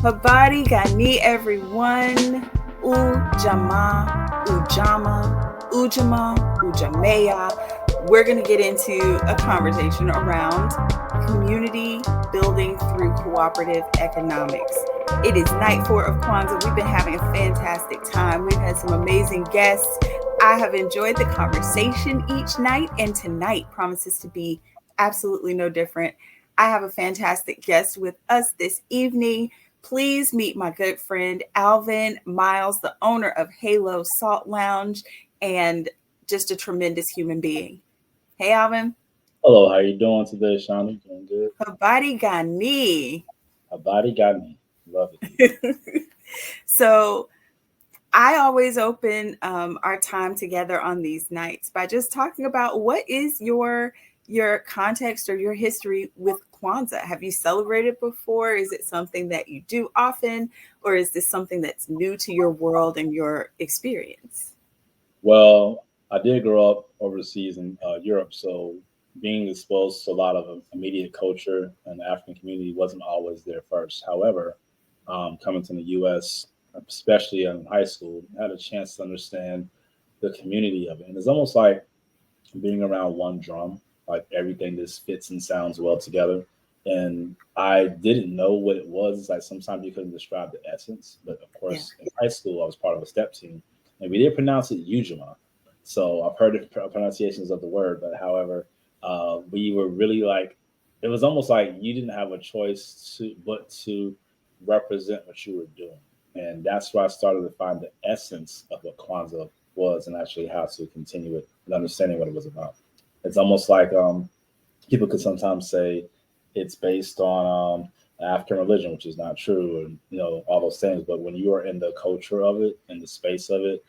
Habari gani everyone. Ujamaa. We're going to get into a conversation around community building through cooperative economics. It is night 4 of Kwanzaa. We've been having a fantastic time. We've had some amazing guests. I have enjoyed the conversation each night, and tonight promises to be absolutely no different. I have a fantastic guest with us this evening. Please meet my good friend, Alvin Miles, the owner of Halo Salt Lounge, and just a tremendous human being. Hey, Alvin. Hello, how you doing today, Shani? Doing good? Habari gani. Habari got me. Love it. So I always open our time together on these nights by just talking about what is your context or your history with Kwanzaa. Have you celebrated before? Is it something that you do often, or is this something that's new to your world and your experience? Well, I did grow up overseas in Europe, so being exposed to a lot of immediate culture and the African community wasn't always there first. However, coming to the U.S., especially in high school, I had a chance to understand the community of it, and it's almost like being around one drum, like everything just fits and sounds well together. And I didn't know what it was. It's like sometimes you couldn't describe the essence. But of Yeah. course, in high school, I was part of a step team, and we did pronounce it Ujamaa. So I've heard the pronunciations of the word, but however, we were really like, it was almost like you didn't have a choice to represent what you were doing. And that's where I started to find the essence of what Kwanzaa was and actually how to continue it and understanding what it was about. It's almost like people could sometimes say it's based on African religion, which is not true, and all those things. But when you are in the culture of it, in the space of it,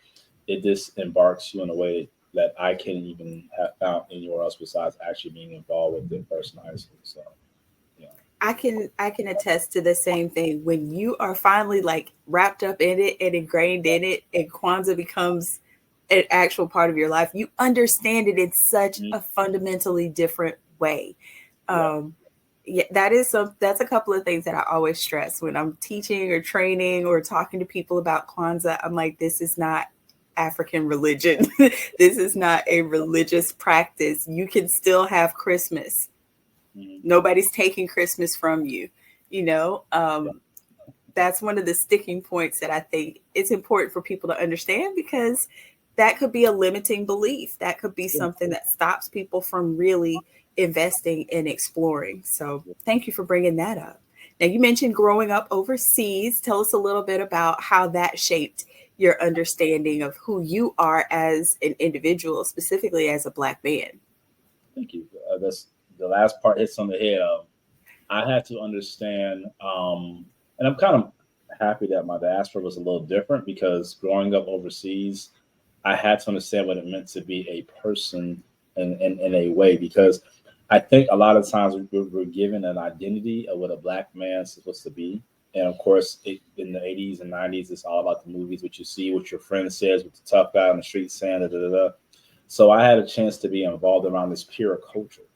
it just embarks you in a way that I can't even have found anywhere else besides actually being involved with it first in high school. So, yeah. I can attest to the same thing. When you are finally like wrapped up in it and ingrained in it, and Kwanzaa becomes an actual part of your life, you understand it in such Mhm. a fundamentally different way. Yeah. Um, yeah, that's a couple of things that I always stress when I'm teaching or training or talking to people about Kwanzaa. I'm like, this is not African religion. This is not a religious practice. You can still have Christmas. Mhm. Nobody's taking Christmas from you. You know, Yeah. that's one of the sticking points that I think it's important for people to understand, because that could be a limiting belief. That could be Yeah. something that stops people from really investing and exploring. So thank you for bringing that up. Now, you mentioned growing up overseas. Tell us a little bit about how that shaped your understanding of who you are as an individual, specifically as a Black man. Thank you. That's the last part hits on the head. I had to understand, and I'm kind of happy that my diaspora was a little different because growing up overseas, I had to understand what it meant to be a person in a way because I think a lot of times we're given an identity of what a black man is supposed to be. And of course, in the 80s and 90s, it's all about the movies, what you see, what your friend says, what the tough guy on the street saying, da, da, da, da. So I had a chance to be involved around this pure culture.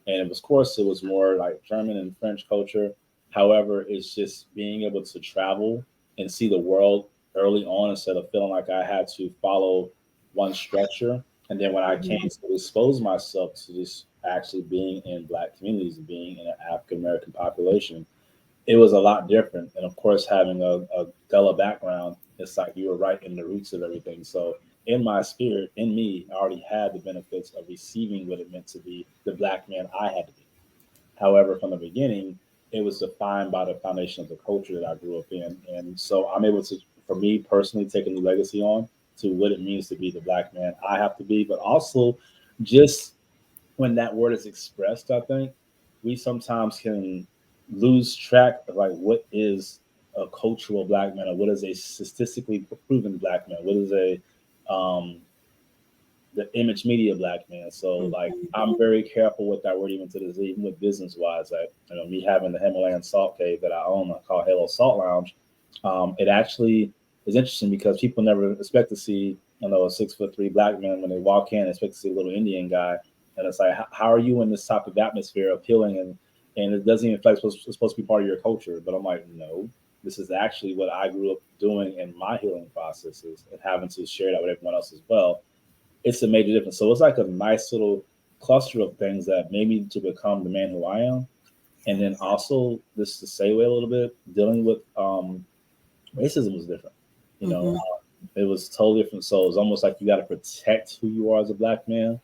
And of course, it was more like German and French culture. However, it's just being able to travel and see the world early on instead of feeling like I had to follow one structure. And then when I came Mhm. to expose myself to just actually being in Black communities and being in an African American population, it was a lot different. And of course, having a Gullah background, it's like you were right in the roots of everything. So in my spirit, in me, I already had the benefits of receiving what it meant to be the black man I had to be. However, from the beginning, it was defined by the foundation of the culture that I grew up in. And so I'm able to, for me personally, take a new legacy on to what it means to be the black man I have to be, but also just when that word is expressed, I think we sometimes can lose track of like what is a cultural black man or what is a statistically proven black man, what is a um, the image media black man. So like Mhm. I'm very careful with that word even to this, even with business wise. Like me having the Himalayan salt cave that I own, I call Halo Salt Lounge. It actually is interesting because people never expect to see a 6'3" black man when they walk in. Expect to see a little Indian guy, and it's like how are you in this type of atmosphere appealing and it doesn't even feel like it's supposed to be part of your culture. But I'm like no. this is actually what I grew up doing in my healing processes and having to share that with everyone else as well. It's a major difference. So it's like a nice little cluster of things that made me to become the man who I am. And then also, just to segue a little bit, dealing with racism was different. You know, Mm-hmm. it was totally different. So it's almost like you got to protect who you are as a black man,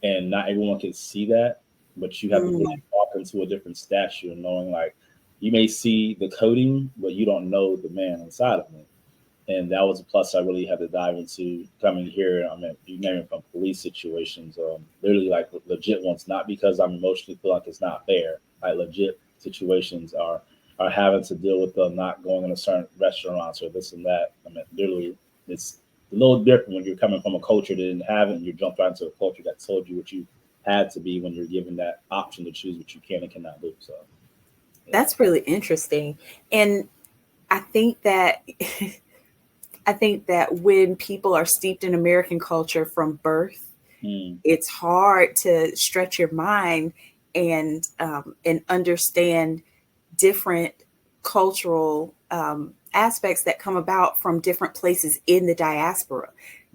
and not everyone can see that. But you have to Mm-hmm. really walk into a different stature, knowing like you may see the coding, but you don't know the man inside of me. And that was a plus I really had to dive into coming here. I mean, you name it, from police situations, literally like legit ones, not because I'm emotionally feel like it's not fair. Like legit situations are having to deal with them not going in a certain restaurants or this and that. I mean, literally, it's a little different when you're coming from a culture that didn't have it, and you jump right into a culture that told you what you had to be when you're given that option to choose what you can and cannot do. So, yeah. That's really interesting. And I think that I think that when people are steeped in American culture from birth, Mm, it's hard to stretch your mind and understand different cultural aspects that come about from different places in the diaspora.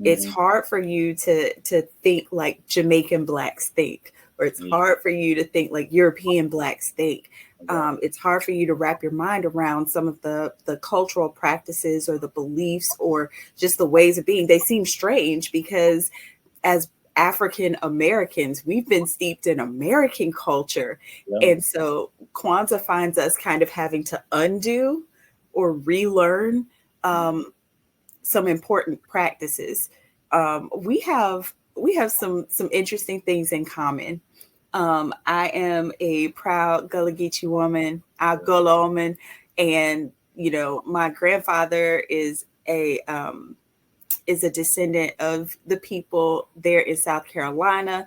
It's hmm. hard for you to think like Jamaican blacks think, or it's Yeah, hard for you to think like European blacks think. exactly. It's hard for you to wrap your mind around some of the cultural practices or the beliefs or just the ways of being. They seem strange because as African Americans, we've been steeped in American culture. Yeah. And so Kwanzaa finds us kind of having to undo or relearn some important practices. We have some interesting things in common. I am a proud Gullah Geechee woman, a Gullah woman, and my grandfather is a descendant of the people there in South Carolina.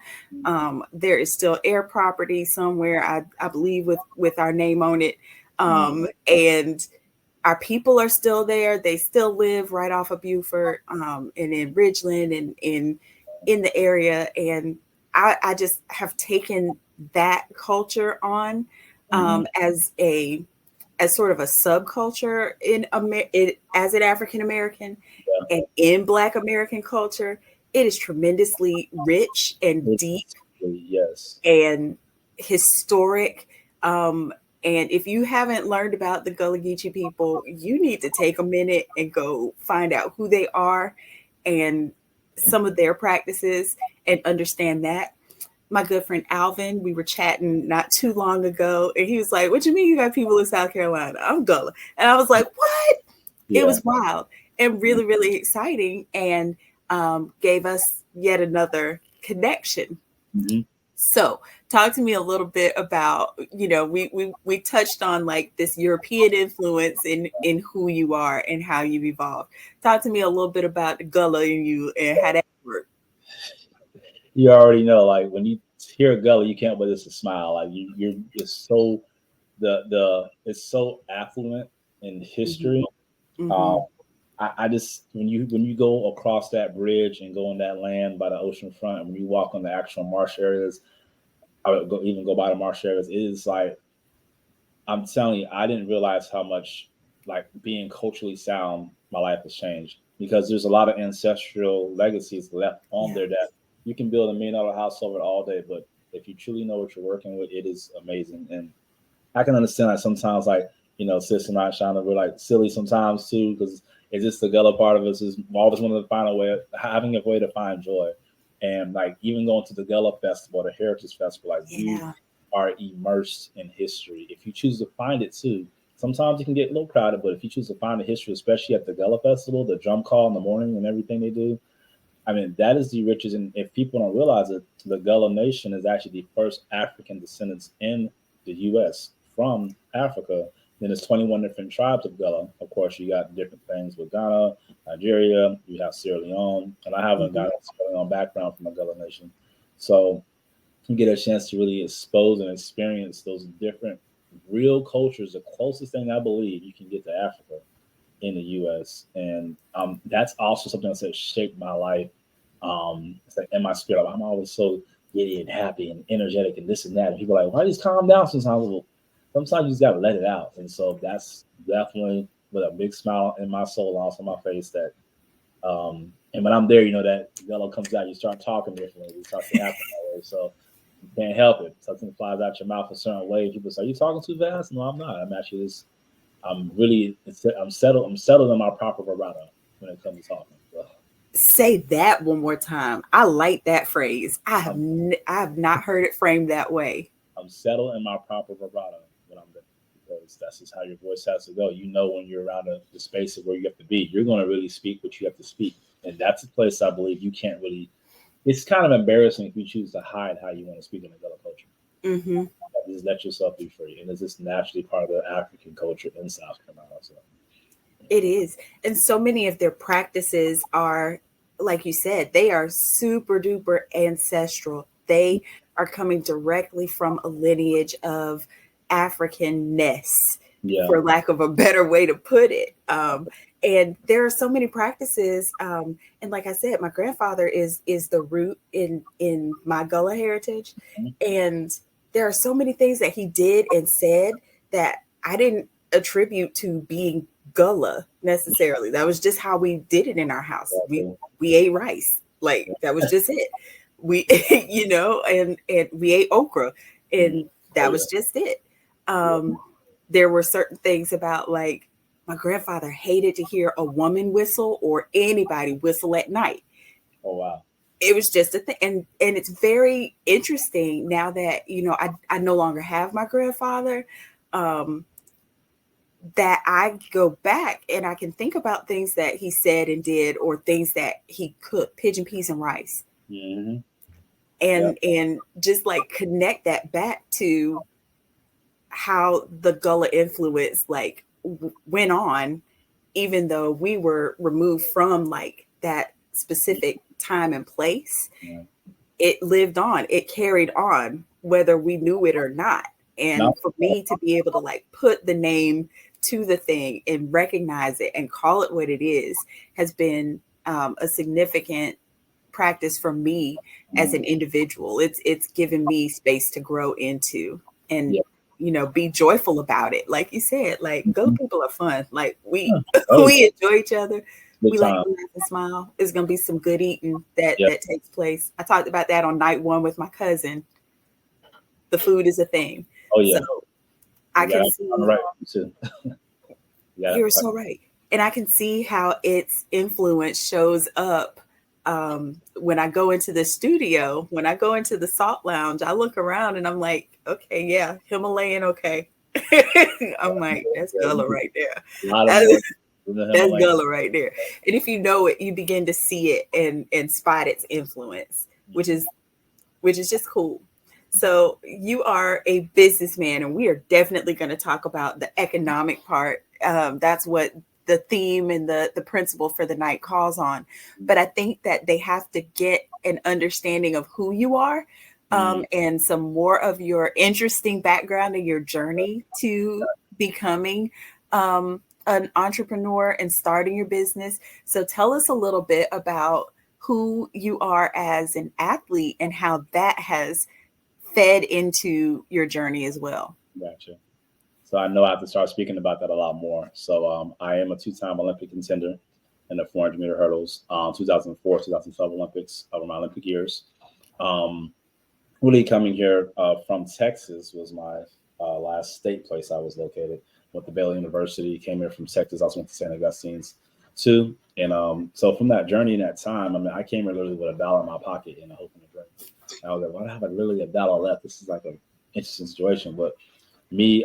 There is still air property somewhere, I believe, with our name on it. Mm, And our people are still there. They still live right off of Beaufort and in Ridgeland and in the area. And I just have taken that culture on mhm. as sort of a subculture as an African American Yeah. and in Black American culture. It is tremendously rich and It's deep yes. and historic. Um, and if you haven't learned about the Gullah Geechee people, you need to take a minute and go find out who they are and some of their practices and understand that. My good friend Alvin, we were chatting not too long ago, and he was like, "What you mean you got people in South Carolina? I'm Gullah." And I was like, "What?" It Yeah. was wild and really, really exciting, and gave us yet another connection. Hmm. So, talk to me a little bit about, we touched on like this European influence in who you are and how you've evolved. Talk to me a little bit about the Gullah in you and how that worked. You already know, like when you hear Gully, you can't but just to smile. Like you're it's so the it's so affluent in Hmm. history. Um, Hmm. I just when you go across that bridge and go on that land by the ocean front, and when you walk on the actual marsh areas, I would even go by the marsh areas. It is like I'm telling you, I didn't realize how much like being culturally sound my life has changed because there's a lot of ancestral legacies left on Yeah. there that you can build $1 million house over it all day, but if you truly know what you're working with, it is amazing. And I can understand that sometimes, like sis and I, Shana, we're like silly sometimes too because it's just the gullah part of us is always wanting to find a way, having a way to find joy, and like even going to the Gullah Festival, the Heritage Festival, like you Yeah. are immersed in history. If you choose to find it too, sometimes it can get a little crowded, but if you choose to find the history, especially at the Gullah Festival, the drum call in the morning and everything they do, I mean, that is the richest. And if people don't realize it, the Gullah Nation is actually the first African descendants in the U.S. from Africa. Then there's 21 different tribes of Gullah. Of course, you got different things with Ghana, Nigeria, you have Sierra Leone, and I have a Hmm. Ghana Sierra Leone background from the Gullah Nation. So you get a chance to really expose and experience those different real cultures, the closest thing I believe you can get to Africa in the U.S. And that's also something that's shaped my life. It's like in my spirit, I'm always so giddy and happy and energetic and this and that. And people are like, why just calm down sometimes? Well, sometimes you just gotta let it out. And so that's definitely with a big smile in my soul, and also my face. That and when I'm there, that yellow comes out. You start talking differently. It starts to happen that way. So you can't help it. Something flies out your mouth a certain way. People say, "Are you talking too fast?" No, I'm not. I'm actually just. I'm really. I'm settled. I'm settled in my proper vibrato when it comes to talking. So Say that one more time. I like that phrase. I'm I have not heard it framed that way. I'm settled in my proper vibrato when I'm there, because that's just how your voice has to go. When you're around the space of where you have to be, you're going to really speak what you have to speak. And that's a place I believe you can't really, it's kind of embarrassing if you choose to hide how you want to speak in another culture. Mm-hmm. Just let yourself be free. And it's just naturally part of the African culture in South Carolina. So, It is. And so many of their practices are, like you said, they are super duper ancestral. They are coming directly from a lineage of Africanness, yeah. for lack of a better way to put it. And there are so many practices. And like I said, my grandfather is the root in my Gullah heritage. And there are so many things that he did and said that I didn't attribute to being Gullah necessarily. That was just how we did it in our house. We ate rice. Like that was just it. We and we ate okra, and that was just it. There were certain things about, like, my grandfather hated to hear a woman whistle or anybody whistle at night. Oh wow. It was just a thing. And it's very interesting now that, I no longer have my grandfather. That I go back and I can think about things that he said and did, or things that he cooked, pigeon peas and rice, Mm-hmm. and just like connect that back to how the Gullah influence went on, even though we were removed from like that specific time and place. Yeah. It lived on, it carried on, whether we knew it or not. And Not, for me to be able to like put the name to the thing and recognize it and call it what it is has been a significant practice for me as an individual. It's given me space to grow into, and yeah. be joyful about it. Like you said, like Gullah people are fun. Like we Oh, we enjoy each other. good We like time. to laugh and smile. There's gonna be some good eating that Yeah. takes place. I talked about that on night one with my cousin. The food is a thing. Oh So yeah. I You got can it on the see, right too. Yeah. you're so right. And I can see how its influence shows up when I go into the studio, when I go into the salt lounge. I look around and I'm like, okay, yeah, Himalayan, okay. I'm like, that's Gullah right there. A lot of That more is, than the that's Himalayan. Gullah right there. And if you know it, you begin to see it and spot its influence, which is just cool. So you are a businessman, and we are definitely going to talk about the economic part. That's what the theme and the principle for the night calls on. But I think that they have to get an understanding of who you are, and some more of your interesting background and your journey to becoming an entrepreneur and starting your business. So tell us a little bit about who you are as an athlete and how that has fed into your journey as well. Gotcha. So I know I have to start speaking about that a lot more. So I am a two-time Olympic contender in the 400-meter hurdles, 2004, 2012 Olympics over my Olympic years. Um, really coming here from Texas was my last state place I was located. Went to Baylor University, came here from Texas. I also went to St. Augustine's too. And so from that journey and that time, I mean, I came here literally with $1 in my pocket and a hope and a dream. And I was like, why do I have literally $1 left? This is like an interesting situation. But me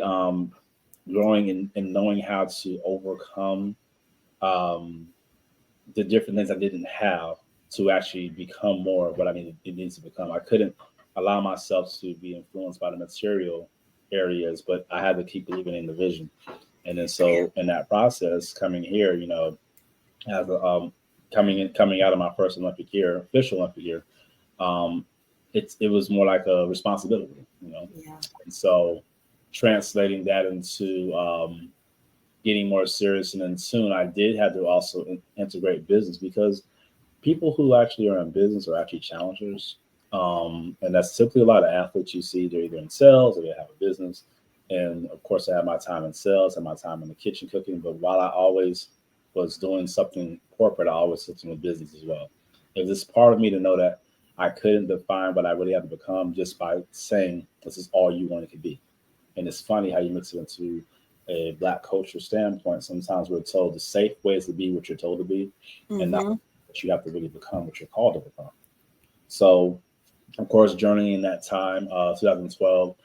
growing and knowing how to overcome um, the different things I didn't have to actually become more of what it needs to become. I couldn't allow myself to be influenced by the material areas, but I had to keep believing in the vision. And then so in that process, coming here, as coming out of my first Olympic year, official Olympic year, um, it was more like a responsibility. Yeah. And so translating that into getting more serious, and then soon I did have to also integrate business, because people who actually are in business are actually challengers, and that's typically a lot of athletes you see. They're either in sales or they have a business, And of course, I had my time in sales and my time in the kitchen cooking. But while I always was doing something corporate, I always looked into business as well. It was just part of me to know that I couldn't define what I really had to become just by saying this is all you wanted to be. And it's funny how you mix it into a Black culture standpoint. Sometimes we're told the safe way is to be what you're told to be, and not Mm-hmm. what you have to really become what you're called to become. So, of course, journeying that time, 2012,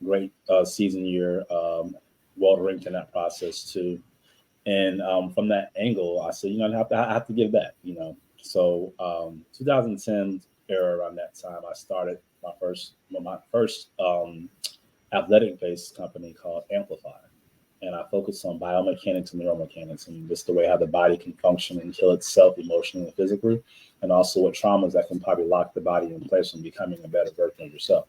great season year, well ranked in that process too. And from that angle, I said, I have to give back, 2010 era around that time, I started my first athletic based company called Amplify. And I focus on biomechanics and neuromechanics and just the way how the body can function and heal itself emotionally and physically, and also what traumas that can probably lock the body in place from becoming a better version of yourself.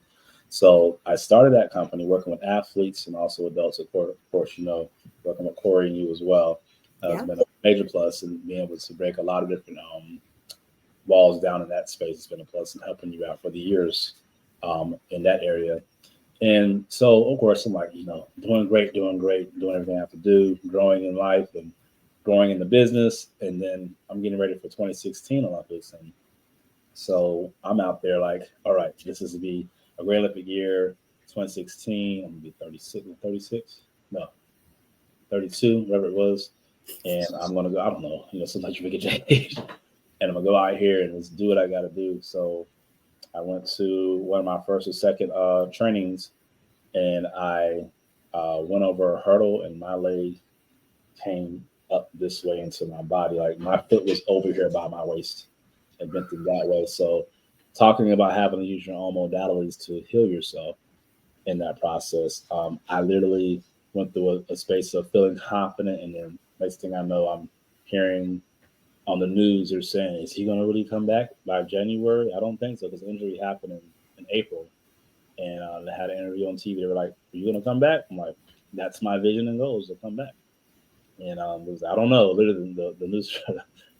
So I started that company working with athletes and also adults. Of course, working with Corey and you as well has Yeah. been a major plus, and being able to break a lot of different walls down in that space has been a plus, and helping you out for the years in that area. And so, of course, I'm like, doing great, doing everything I have to do, growing in life and growing in the business. And then I'm getting ready for 2016 Olympics. And so I'm out there like, all right, this is to be a great Olympic year, 2016. I'm going to be 36, no, 32, whatever it was. And I'm going to go, I don't know, sometimes you forget your age. And I'm going to go out here and just do what I got to do. So I went to one of my first or second trainings, and I went over a hurdle, and my leg came up this way into my body. Like my foot was over here by my waist and bent it that way. So, talking about having to use your own modalities to heal yourself in that process, I literally went through a space of feeling confident, and then next thing I know, I'm hearing on the news they're saying, "Is he going to really come back by January?" I don't think so, because the injury happened in April, and they had an interview on TV. They were like, "Are you going to come back?" I'm like, "That's my vision and goals to come back." And it was, I don't know. Literally, the news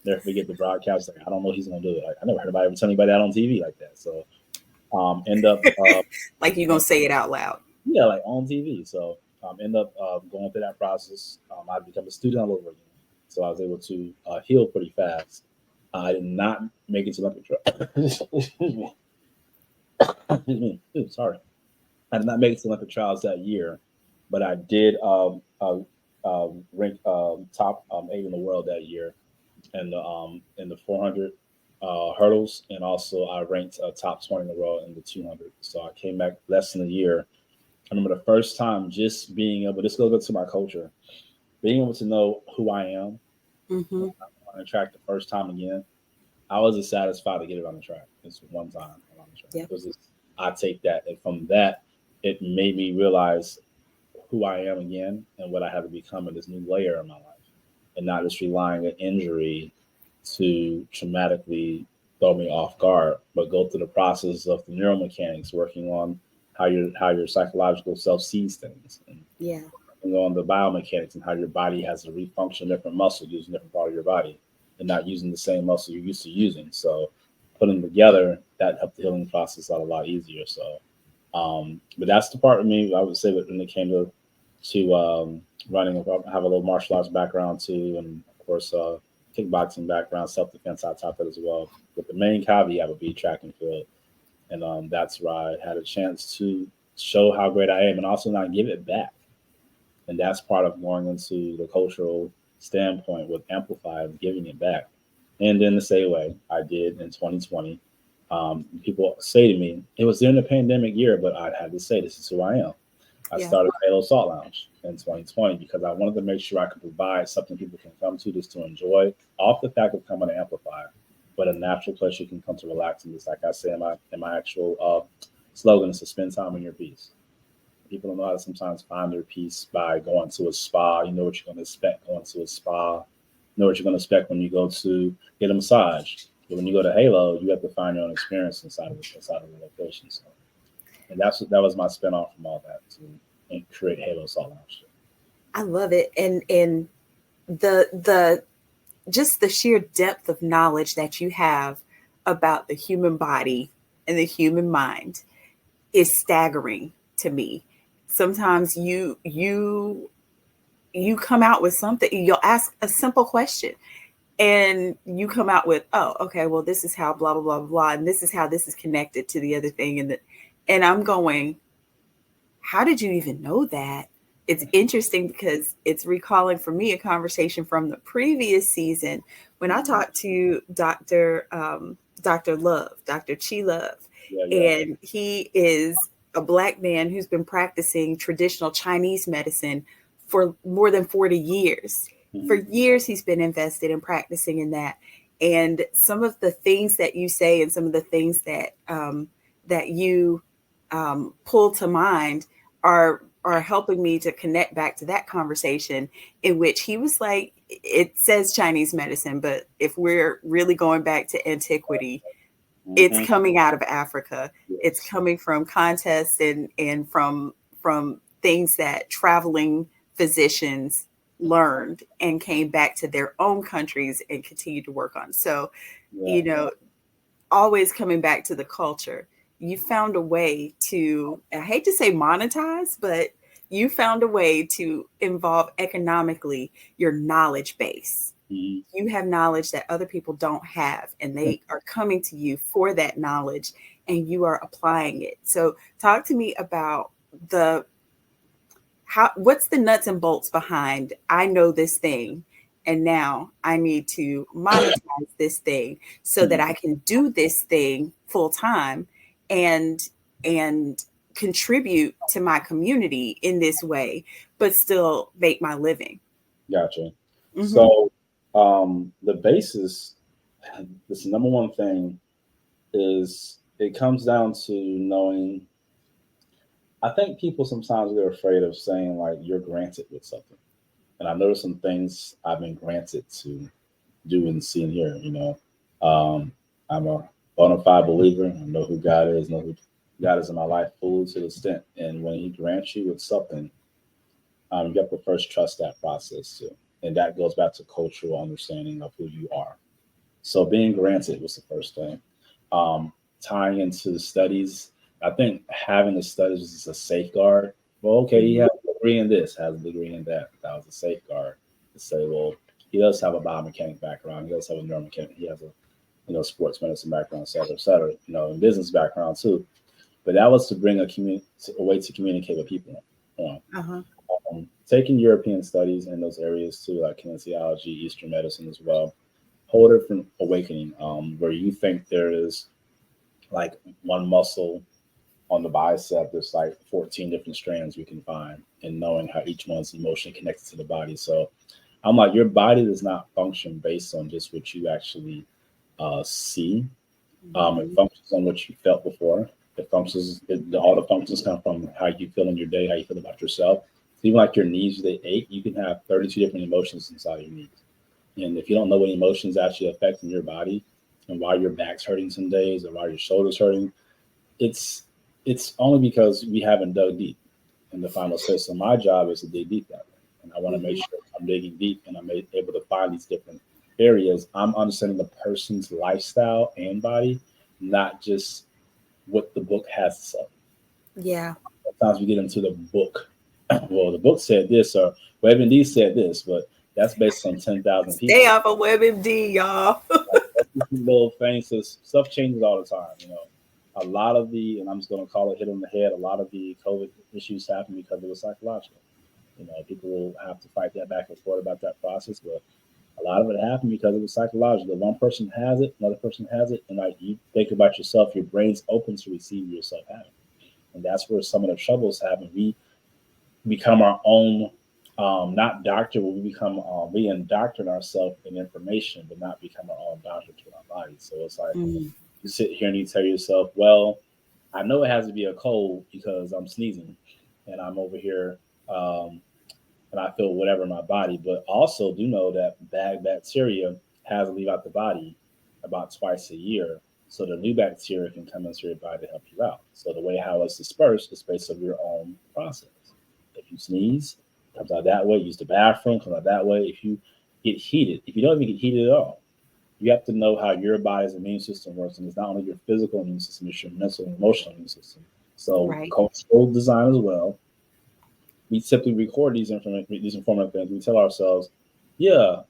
never forget the broadcast. Like, I don't know if he's going to do it. Like, I never heard anybody ever tell anybody that on TV like that. So end up Like you're gonna say it out loud. yeah, like on TV. So end up going through that process. I become a student all over again. So I was able to heal pretty fast. I did not make it to Olympic trial. Excuse me. Excuse me. Ooh, sorry. I did not make it to Olympic trials that year, but I did rank top 8 in the world that year, in the 400 hurdles, and also I ranked top 20 in the world in the 200. So I came back less than a year. I remember the first time just being able. This goes back to my culture, being able to know who I am Mm-hmm. on the track the first time again. I wasn't satisfied to get it on the track. It's one time on the track. Yeah. It was just, I take that, and from that, it made me realize who I am again and what I have to become in this new layer of my life, and not just relying on injury to traumatically throw me off guard, but go through the process of the neuromechanics, working on how your psychological self sees things, and Yeah. on the biomechanics and how your body has to refunction different muscles using different part of your body and not using the same muscle you're used to using. So putting them together, that helped the healing process out a lot easier. So but that's the part of me I would say that when it came to running. I have a little martial arts background too, and of course kickboxing background, self defense on top of it as well. But the main caveat would be track and field, and that's where I had a chance to show how great I am, and also not give it back. And that's part of going into the cultural standpoint with Amplify, giving it back. And in the same way I did in 2020. People say to me, it was during the pandemic year, but I had to say, this is who I am. I Yeah. started Halo Salt Lounge in 2020 because I wanted to make sure I could provide something people can come to just to enjoy off the fact of coming to Amplify, but a natural place you can come to relax. And just like I say in my actual slogan is to spend time in your peace. People don't know how to sometimes find their peace by going to a spa. You know what you're going to expect going to a spa. You know what you're going to expect when you go to get a massage. But when you go to Halo, you have to find your own experience inside of the location. So, and that was my spinoff from all that to create Halo Salt Lounge. I love it. And the just the sheer depth of knowledge that you have about the human body and the human mind is staggering to me. sometimes you come out with something. You'll ask a simple question and you come out with, oh, okay, well, this is how blah blah blah blah, and this is how this is connected to the other thing, and I'm going, how did you even know that? It's interesting because it's recalling for me a conversation from the previous season when I talked to Dr. Love, Dr. Chi Love, Yeah, yeah. and he is a Black man who's been practicing traditional Chinese medicine for more than 40 years. For Mhm. years, he's been invested in practicing in that. And some of the things that you say and some of the things that you pull to mind are helping me to connect back to that conversation in which he was like, it says Chinese medicine, but if we're really going back to antiquity, it's Mhm. coming out of Africa. It's Yes. coming from contests and from things that traveling physicians learned and came back to their own countries and continued to work on. So, Yeah. you know, always coming back to the culture. You found a way to, I hate to say monetize, but you found a way to involve economically your knowledge base. Mhm. You have knowledge that other people don't have, and they are coming to you for that knowledge, and you are applying it. So, talk to me about the how what's the nuts and bolts behind I know this thing and now I need to monetize this thing so that Mhm. I can do this thing full time and and contribute to my community in this way but still make my living. Gotcha. Mhm. So, the basis, this number one thing is it comes down to knowing. I think people sometimes get afraid of saying like you're granted with something, and I noticed some things I've been granted to do and see and hear. I'm a bona fide believer. I know who God is, know who God is in my life fully to the extent. And when He grants you with something, you have to first trust that process too. And that goes back to cultural understanding of who you are. So being granted was the first thing. Um, Tying into the studies, I think having the studies is a safeguard. Well, okay, he Mhm. has a degree in this, has a degree in that. That was a safeguard to say, well, he does have a biomechanic background. He does have a neuromechanic. He has a sports medicine background, et cetera, et cetera. And business background too. But that was to bring a way to communicate with people. You know, Uh-huh. Taking European studies in those areas too, like kinesiology, Eastern medicine as well, whole different awakening, where you think there is like one muscle on the bicep, there's like 14 different strands we can find, and knowing how each one's emotionally connected to the body. So I'm like, your body does not function based on just what you actually see. It Mhm. functions on what you felt before. All the functions come from how you feel in your day, how you feel about yourself. So even like your knees, they ache, you can have 32 different emotions inside your knees. And if you don't know what emotions actually affecting your body and why your back's hurting some days or why your shoulders hurting, it's it's only because we haven't dug deep in the final space. So my job is to dig deep that way. And I want to make Mhm. sure I'm digging deep and I'm able to find these different areas. I'm understanding the person's lifestyle and body, not just what the book has to say. Yeah. Sometimes we get into the book. Well, the book said this, or WebMD said this, but that's based on 10,000 Stay people. off of WebMD, y'all. Like that's just these little things. So stuff changes all the time. A lot of and I'm just going to call it hit on the head. A lot of the COVID issues happen because it was psychological. People will have to fight that back and forth about that process, but a lot of it happened because it was psychological. One person has it, another person has it, and like you think about yourself, your brain's open to receive yourself having, and that's where some of the troubles happen. We become our own, not doctor, but we indoctrinate ourselves in information, but not become our own doctor to our bodies. So it's like Mm. you sit here and you tell yourself, well, I know it has to be a cold because I'm sneezing and I'm over here, um, and I feel whatever in my body, but also do know that bad bacteria has to leave out the body about twice a year. So the new bacteria can come into your body to help you out. So the way how it's dispersed is based on your own process. If you sneeze, it comes out that way. Use the bathroom, comes out that way. If you get heated, if you don't even get heated at all, you have to know how your body's immune system works. And it's not only your physical immune system, it's your mental and emotional immune system. So Right. cultural design as well. we simply record these informative things. We tell ourselves, yeah,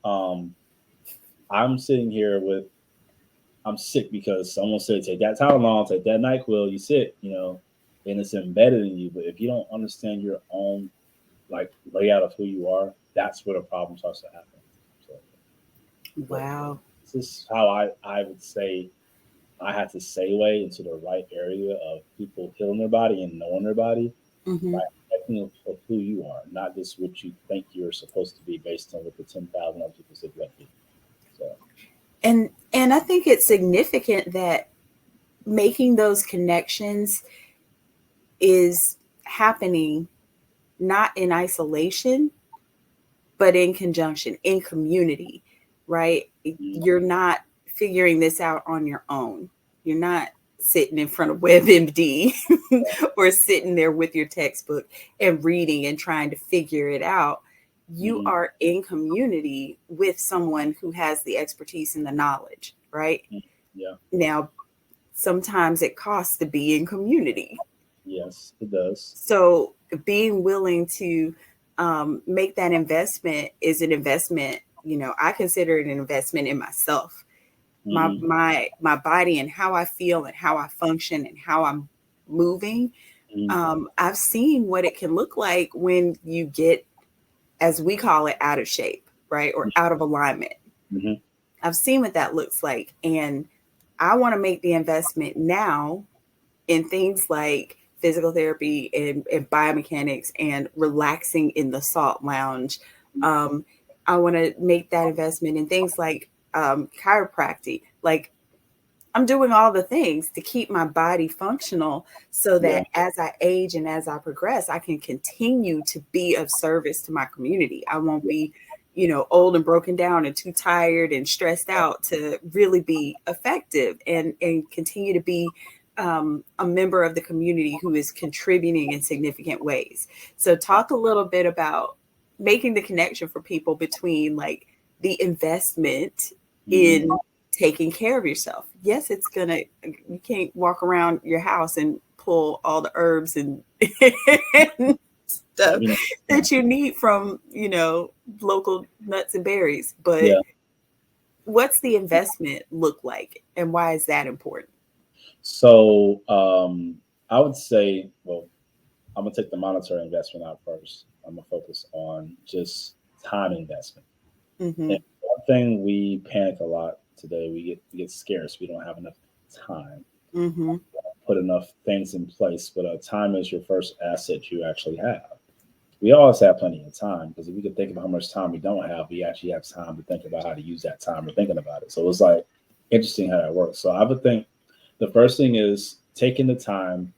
I'm sitting here with, I'm sick because someone said, take that Tylenol, take that NyQuil, you sick, and it's embedded in you. But if you don't understand your own like layout of who you are, that's where the problem starts to happen. So, but Wow. this is how I would say I had to segue into the right area of people healing their body and knowing their body Hmm. by thinking of who you are, not just what you think you're supposed to be based on what the 10,000 other people say you have to be. So, And I think it's significant that making those connections is happening not in isolation, but in conjunction, in community, right? mm, You're not figuring this out on your own. You're not sitting in front of WebMD or sitting there with your textbook and reading and trying to figure it out. You mm, are in community with someone who has the expertise and the knowledge, right? mm, yeah, Now, sometimes it costs to be in community. yes, it does. So being willing to make that investment is an investment. I consider it an investment in myself, my Mm-hmm, my body, and how I feel and how I function and how I'm moving. mm-hmm, I've seen what it can look like when you get, as we call it, out of shape, right, or out of alignment. mm-hmm, I've seen what that looks like, and I want to make the investment now in things like physical therapy and biomechanics and relaxing in the salt lounge. Um, I want to make that investment in things like chiropractic. Like, I'm doing all the things to keep my body functional so yeah, that as I age and as I progress, I can continue to be of service to my community. I won't be, old and broken down and too tired and stressed out to really be effective and continue to be a member of the community who is contributing in significant ways. So, talk a little bit about making the connection for people between like the investment mm-hmm, in taking care of yourself. Yes, it's gonna, you can't walk around your house and pull all the herbs and, and stuff every that you need from, local nuts and berries. But yeah. what's the investment look like and why is that important? So I would say, well, I'm gonna take the monetary investment out first. I'm gonna focus on just time investment. Mm-hmm. And one thing we panic a lot today, we get scarce. We don't have enough time, Mm-hmm. put enough things in place. But time is your first asset you actually have. We always have plenty of time because if we could think about how much time we don't have, we actually have time to think about how to use that time. We're thinking about it. So it's like interesting how that works. So I would think the first thing is taking the time,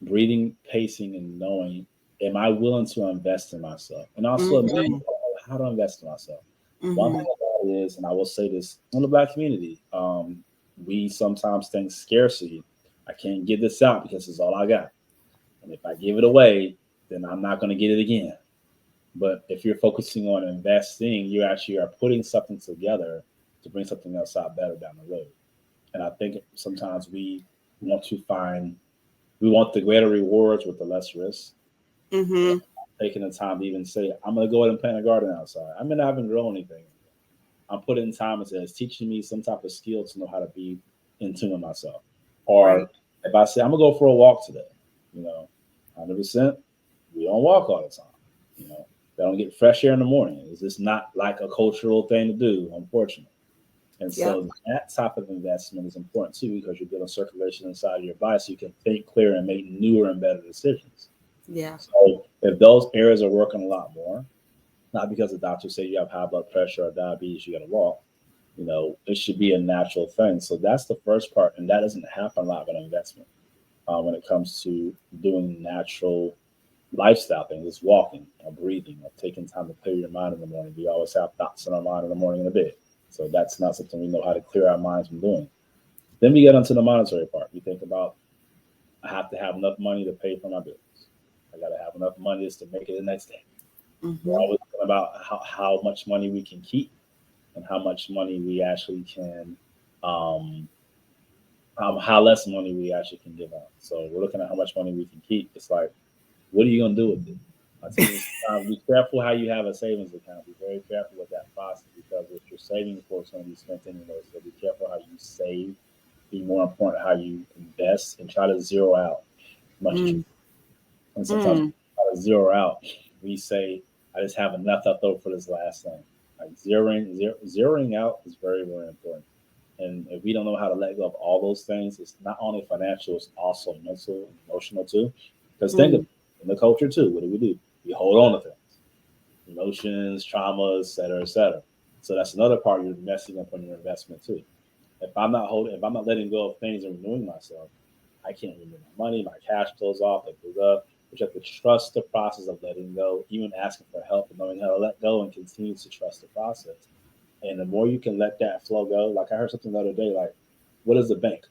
breathing, pacing, and knowing, am I willing to invest in myself? And also Mm-hmm. how to invest in myself. One Mm-hmm. thing about it is, and I will say this in the Black community, we sometimes think scarcity. I can't give this out because it's all I got. And if I give it away, then I'm not going to get it again. But if you're focusing on investing, you actually are putting something together to bring something else out better down the road. And I think sometimes want to find, we want the greater rewards with the less risk. Mm-hmm. Taking the time to even say, I'm going to go ahead and plant a garden outside. I mean, I haven't grown anything. I'm putting time into it. It's teaching me some type of skill to know how to be in tune with myself. Right. Or if I say, I'm going to go for a walk today, you know, 100%, we don't walk all the time. You know, they don't get fresh air in the morning. It's just not like a cultural thing to do, unfortunately. And Yep. so that type of investment is important too because you're building circulation inside of your body so you can think clear and make newer and better decisions. Yeah. So if those areas are working a lot more, not because the doctor say you have high blood pressure or diabetes, you got to walk. It should be a natural thing. So that's the first part, and that doesn't happen a lot with investment when it comes to doing natural lifestyle things. It's walking or breathing or taking time to clear your mind in the morning. We always have thoughts in our mind in the morning in the bed. So that's not something we know how to clear our minds from doing. Then we get onto the monetary part. We think about I have to have enough money to pay for my bills. I got to have enough money just to make it the next day. We're Mm-hmm. always thinking about how much money we can keep and how much money we actually can, um, how less money we actually can give out. So we're looking at how much money we can keep. It's like, what are you going to do with it? I tell you, be careful how you have a savings account. Be very careful with that process because what you're saving for is going to be spent anyway. So be careful how you save. Be more important how you invest and try to zero out as much as you Mm, can. And sometimes we mm, try to zero out. We say, I just have enough left over for this last thing. Like zeroing out is very, very important. And if we don't know how to let go of all those things, it's not only financial, it's also mental and emotional too. Because think of mm, it, in the culture too, what do? We hold on to things, emotions, traumas, et cetera, et cetera. So that's another part you're messing up on your investment too. If I'm not letting go of things and renewing myself, I can't renew my money, my cash flows off, it goes up. But you have to trust the process of letting go, even asking for help and knowing how to let go and continue to trust the process. And the more you can let that flow go, like I heard something the other day, like, what is a bank?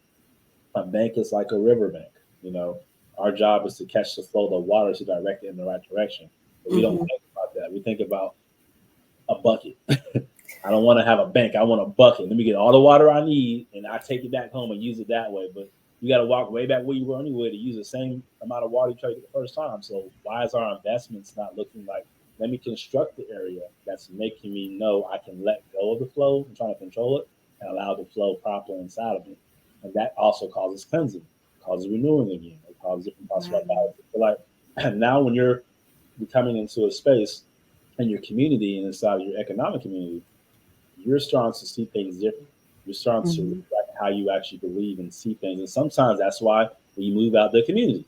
A bank is like a river bank. You know, our job is to catch the flow of the water to direct it in the right direction. But we don't mhm. think about that. We think about a bucket. I don't want to have a bank. I want a bucket. Let me get all the water I need and I take it back home and use it that way. But you got to walk way back where you were anyway to use the same amount of water you tried to get the first time. So why is our investments not looking like, let me construct the area that's making me know I can let go of the flow and trying to control it and allow the flow properly inside of me. And that also causes cleansing, causes renewing again. It causes different parts of our Right. body. So like now when you're coming into a space in your community and inside of your economic community, you're starting to see things differently. You're starting to Mhm. reflect how you actually believe and see things. And sometimes that's why we move out the community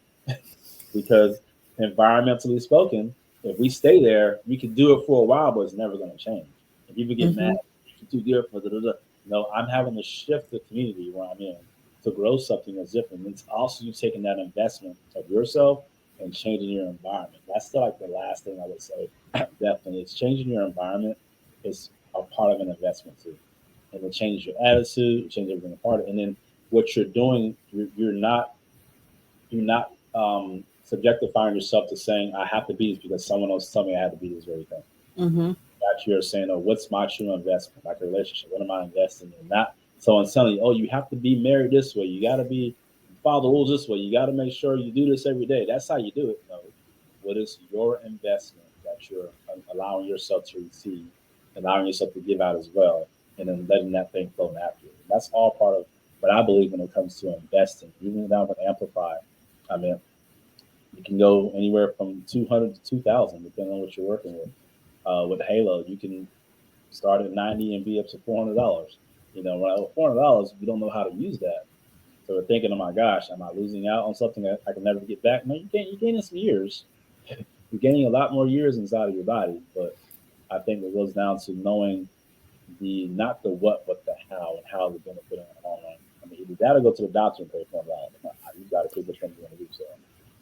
because environmentally spoken, if we stay there, we can do it for a while, but it's never going to change. And people get mad, Mhm. you're too good for the. No, I'm having to shift the community where I'm in to grow something that's different. It's also you taking that investment of yourself and changing your environment. That's still like the last thing I would say. Definitely, it's changing your environment is a part of an investment too, and it changes your attitude, it changes everything apart. And then what you're doing, you're not subjectifying yourself to saying I have to be this because someone else told me I had to be this very thing. Mhm. That you're saying, oh, what's my true investment? Like a relationship, what am I investing in? Not someone telling you, oh, you have to be married this way, you got to be follow the rules this way, you got to make sure you do this every day. That's how you do it. No, what is your investment that you're allowing yourself to receive, allowing yourself to give out as well, and then letting that thing flow naturally. That's all part of what I believe when it comes to investing. Even down with Amplify, I mean, you can go anywhere from 200 to 2,000, depending on what you're working with. With Halo, you can start at 90 and be up to $400. You know, when $400, we don't know how to use that. So we're thinking, oh my gosh, am I losing out on something that I can never get back? No, you're gaining some years. You're gaining a lot more years inside of your body. But I think it goes down to knowing the not the what, but the how and how to benefit in the long run. I mean, you got to go to the doctor and pay $400. You got to pick which one you want to do. So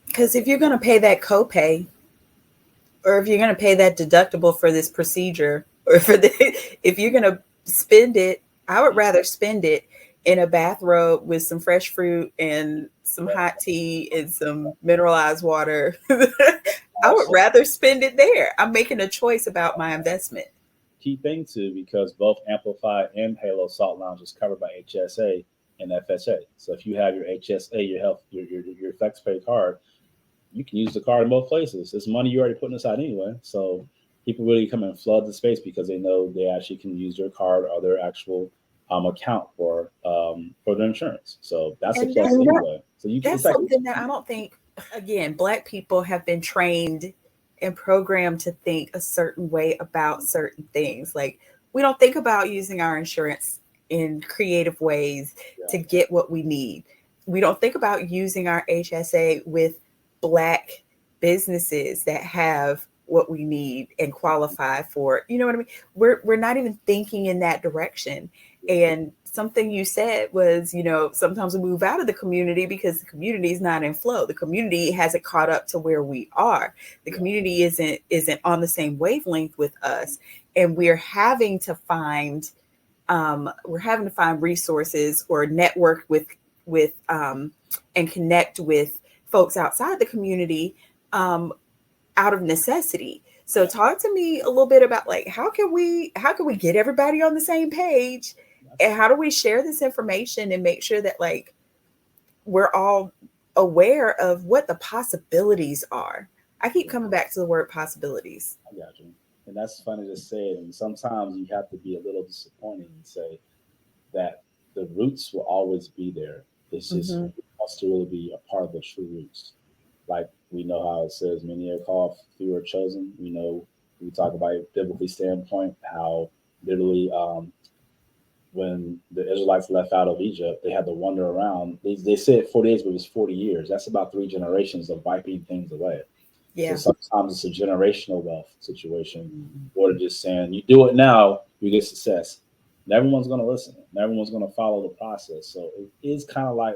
Because if you're going to pay that copay, or if you're going to pay that deductible for this procedure, or for the, if you're going to spend it, I would rather spend it in a bathrobe with some fresh fruit and some hot tea and some mineralized water. I would also, rather spend it there. I'm making a choice about my investment. key thing too, because both Amplify and Halo Salt Lounge is covered by HSA and FSA. So if you have your HSA, your health, your FlexPay card, you can use the card in both places. It's money you already putting aside anyway. So people really come and flood the space because they know they actually can use their card or their actual account for their insurance. So that's a And plus anyway. So it's that's like something that I don't think, again, Black people have been trained and programmed to think a certain way about certain things. Like, we don't think about using our insurance in creative ways yeah, to get what we need. We don't think about using our HSA with Black businesses that have what we need and qualify for, you know what I mean? We're not even thinking in that direction. And something you said was, sometimes we move out of the community because the community is not in flow. The community hasn't caught up to where we are. The yeah, community isn't on the same wavelength with us, and we're having to find resources or network with and connect with folks outside the community, um, out of necessity. So yeah. talk to me a little bit about, like, how can we get everybody on the same page, That's and how do we share this information and make sure that, like, we're all aware of what the possibilities are. I keep coming back to the word possibilities. I got you. And that's funny to say. And sometimes you have to be a little disappointed and say that the roots will always be there. It's just Mm-hmm. who wants to really be a part of the true roots. Like we know how it says, many are called, few are chosen. We know we talk about it biblically standpoint, how literally when the Israelites left out of Egypt, they had to wander around. They said 40 days, but it was 40 years. That's about 3 generations of wiping things away. So Yeah. sometimes it's a generational wealth situation, or just saying, you do it now, you get success. And everyone's going to listen. And everyone's going to follow the process. So it is kind of like,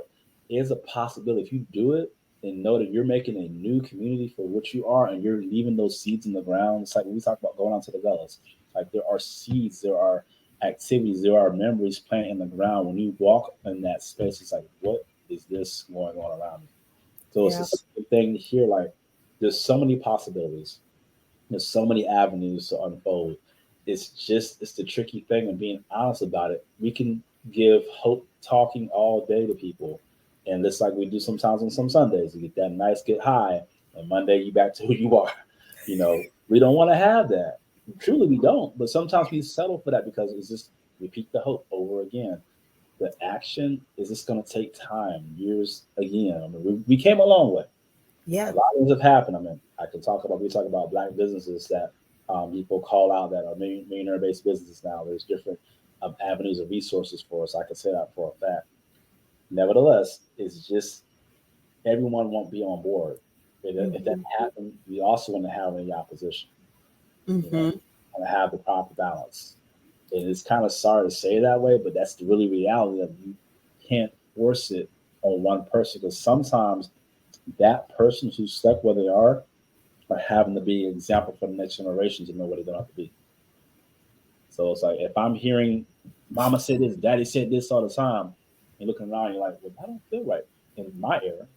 it is a possibility. If you do it and know that you're making a new community for what you are and you're leaving those seeds in the ground, it's like when we talk about going onto the villas. Like there are seeds, there are activities, there are memories planted in the ground. When you walk in that space, it's like, what is this going on around me? So it's Yeah. the same thing here. Like there's so many possibilities. There's so many avenues to unfold. It's the tricky thing of being honest about it. We can give hope talking all day to people. And it's like we do sometimes on some Sundays. You get that nice get high, and Monday you back to who you are. We don't want to have that. Truly we don't. But sometimes we settle for that because it's just repeat the hope over again. The action is just gonna take time, years again. I mean, we came a long way. A Yeah. lot of things have happened. I mean, we talk about black businesses that people call out that are millionaire based businesses now. There's different avenues of resources for us. I can say that for a fact. Nevertheless, it's just everyone won't be on board. If that Mm-hmm. happens, we also want to have any opposition, Mm-hmm. and have the proper balance. And it's kind of sorry to say that way, but that's the really reality of you can't force it on one person because sometimes that person who's stuck where they are having to be an example for the next generation to know what they're going to have to be. So it's like if I'm hearing mama said this, daddy said this all the time, and looking around, you're like, well, I don't feel right in my era.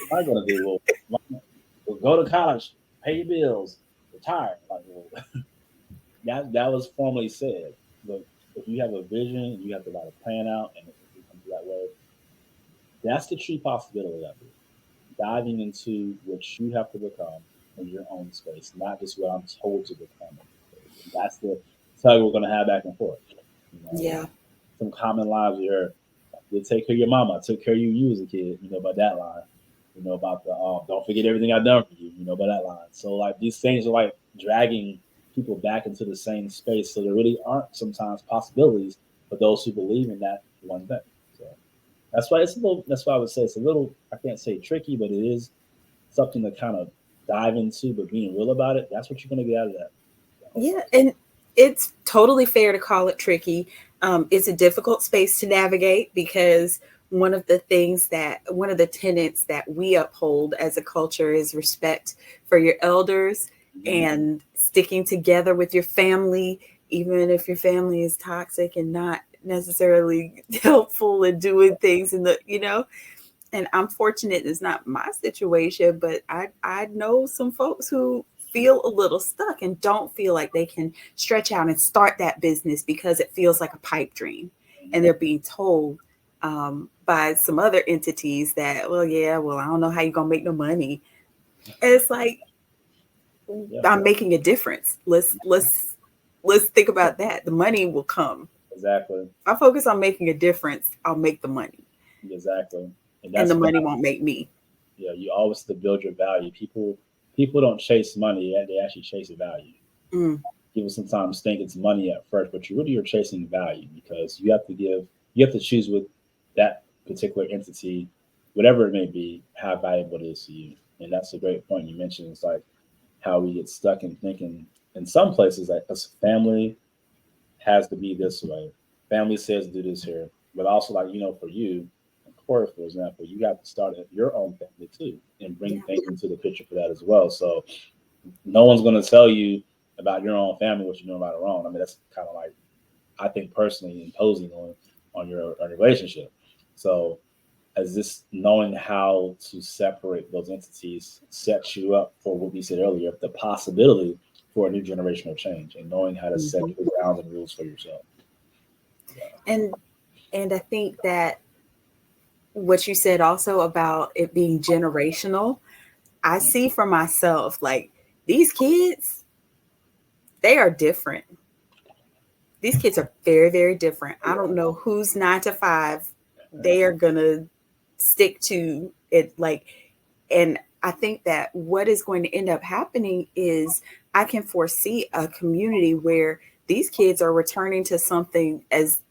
What am I going to do? Well, go to college, pay your bills, retire. Like, well, that was formally said. But if you have a vision, you have to write a plan out, and it comes that way. That's the true possibility of it. Diving into what you have to become in your own space, not just what I'm told to become. And that's the tug we're going to have back and forth. Yeah. Some common lines we heard. You take care of your mama. I took care of you as a kid. About that line. About the don't forget everything I've done for you. About that line. So like these things are like dragging people back into the same space. So there really aren't sometimes possibilities for those who believe in that one thing. So that's why it's a little. That's why I would say it's a little. I can't say tricky, but it is something to kind of dive into. But being real about it, that's what you're going to get out of that whole Yeah. process. And it's totally fair to call it tricky. It's a difficult space to navigate because one of the tenets that we uphold as a culture is respect for your elders Mm-hmm. and sticking together with your family, even if your family is toxic and not necessarily helpful in doing things and I'm fortunate it's not my situation, but I know some folks who feel a little stuck and don't feel like they can stretch out and start that business because it feels like a pipe dream, and they're being told by some other entities that, well, yeah, well, I don't know how you're gonna make no money. And it's like Yeah, I'm making a difference. Let's think about that. The money will come. exactly, If I focus on making a difference, I'll make the money, exactly, and and that's the what money won't make me. you always have to build your value. People don't chase money; they actually chase value. Mm, People sometimes think it's money at first, but you really are chasing value because you have to choose with that particular entity, whatever it may be, how valuable it is to you. And that's a great point you mentioned. It's like how we get stuck in thinking in some places that a family has to be this way. Family says do this here, but also like for you, of course, for example, you have to start at your own family too and bring yeah. things into the picture for that as well. So no one's going to tell you about your own family what you're doing right or wrong. I mean, that's kind of like I think personally imposing on your relationship. So as this knowing how to separate those entities sets you up for what we said earlier, the possibility for a new generational change and knowing how to set Hmm. the grounds and rules for yourself. Yeah. And I think that what you said also about it being generational, I see for myself, like these kids, they are different. These kids are very, very different. I don't know whose 9 to 5 they are gonna stick to it. Like, and I think that what is going to end up happening is I can foresee a community where these kids are returning to something as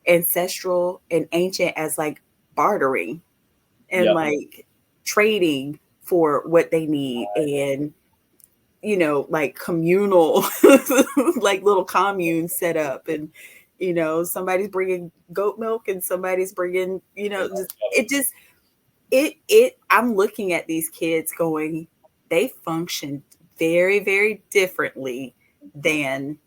ancestral and ancient as like bartering and Yep. like trading for what they need, and like communal like little communes set up, and somebody's bringing goat milk and somebody's bringing just it I'm looking at these kids going, they function very, very differently than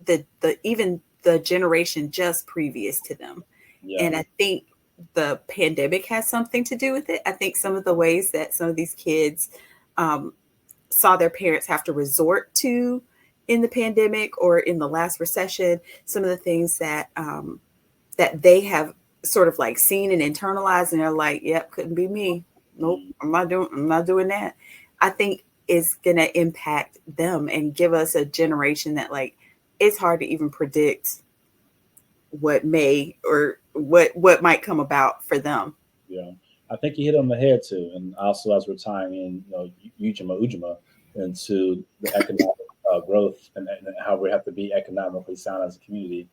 the even the generation just previous to them. Yeah. And I think the pandemic has something to do with it. I think some of the ways that some of these kids um, saw their parents have to resort to in the pandemic or in the last recession, some of the things that they have sort of like seen and internalized, and they're like, yep, couldn't be me. Nope, I'm not doing that. I think is gonna impact them and give us a generation that, like, it's hard to even predict what may or what might come about for them. Yeah, I think you hit on the head too, and also as we're tying in, Ujamaa into the economic growth and how we have to be economically sound as a community.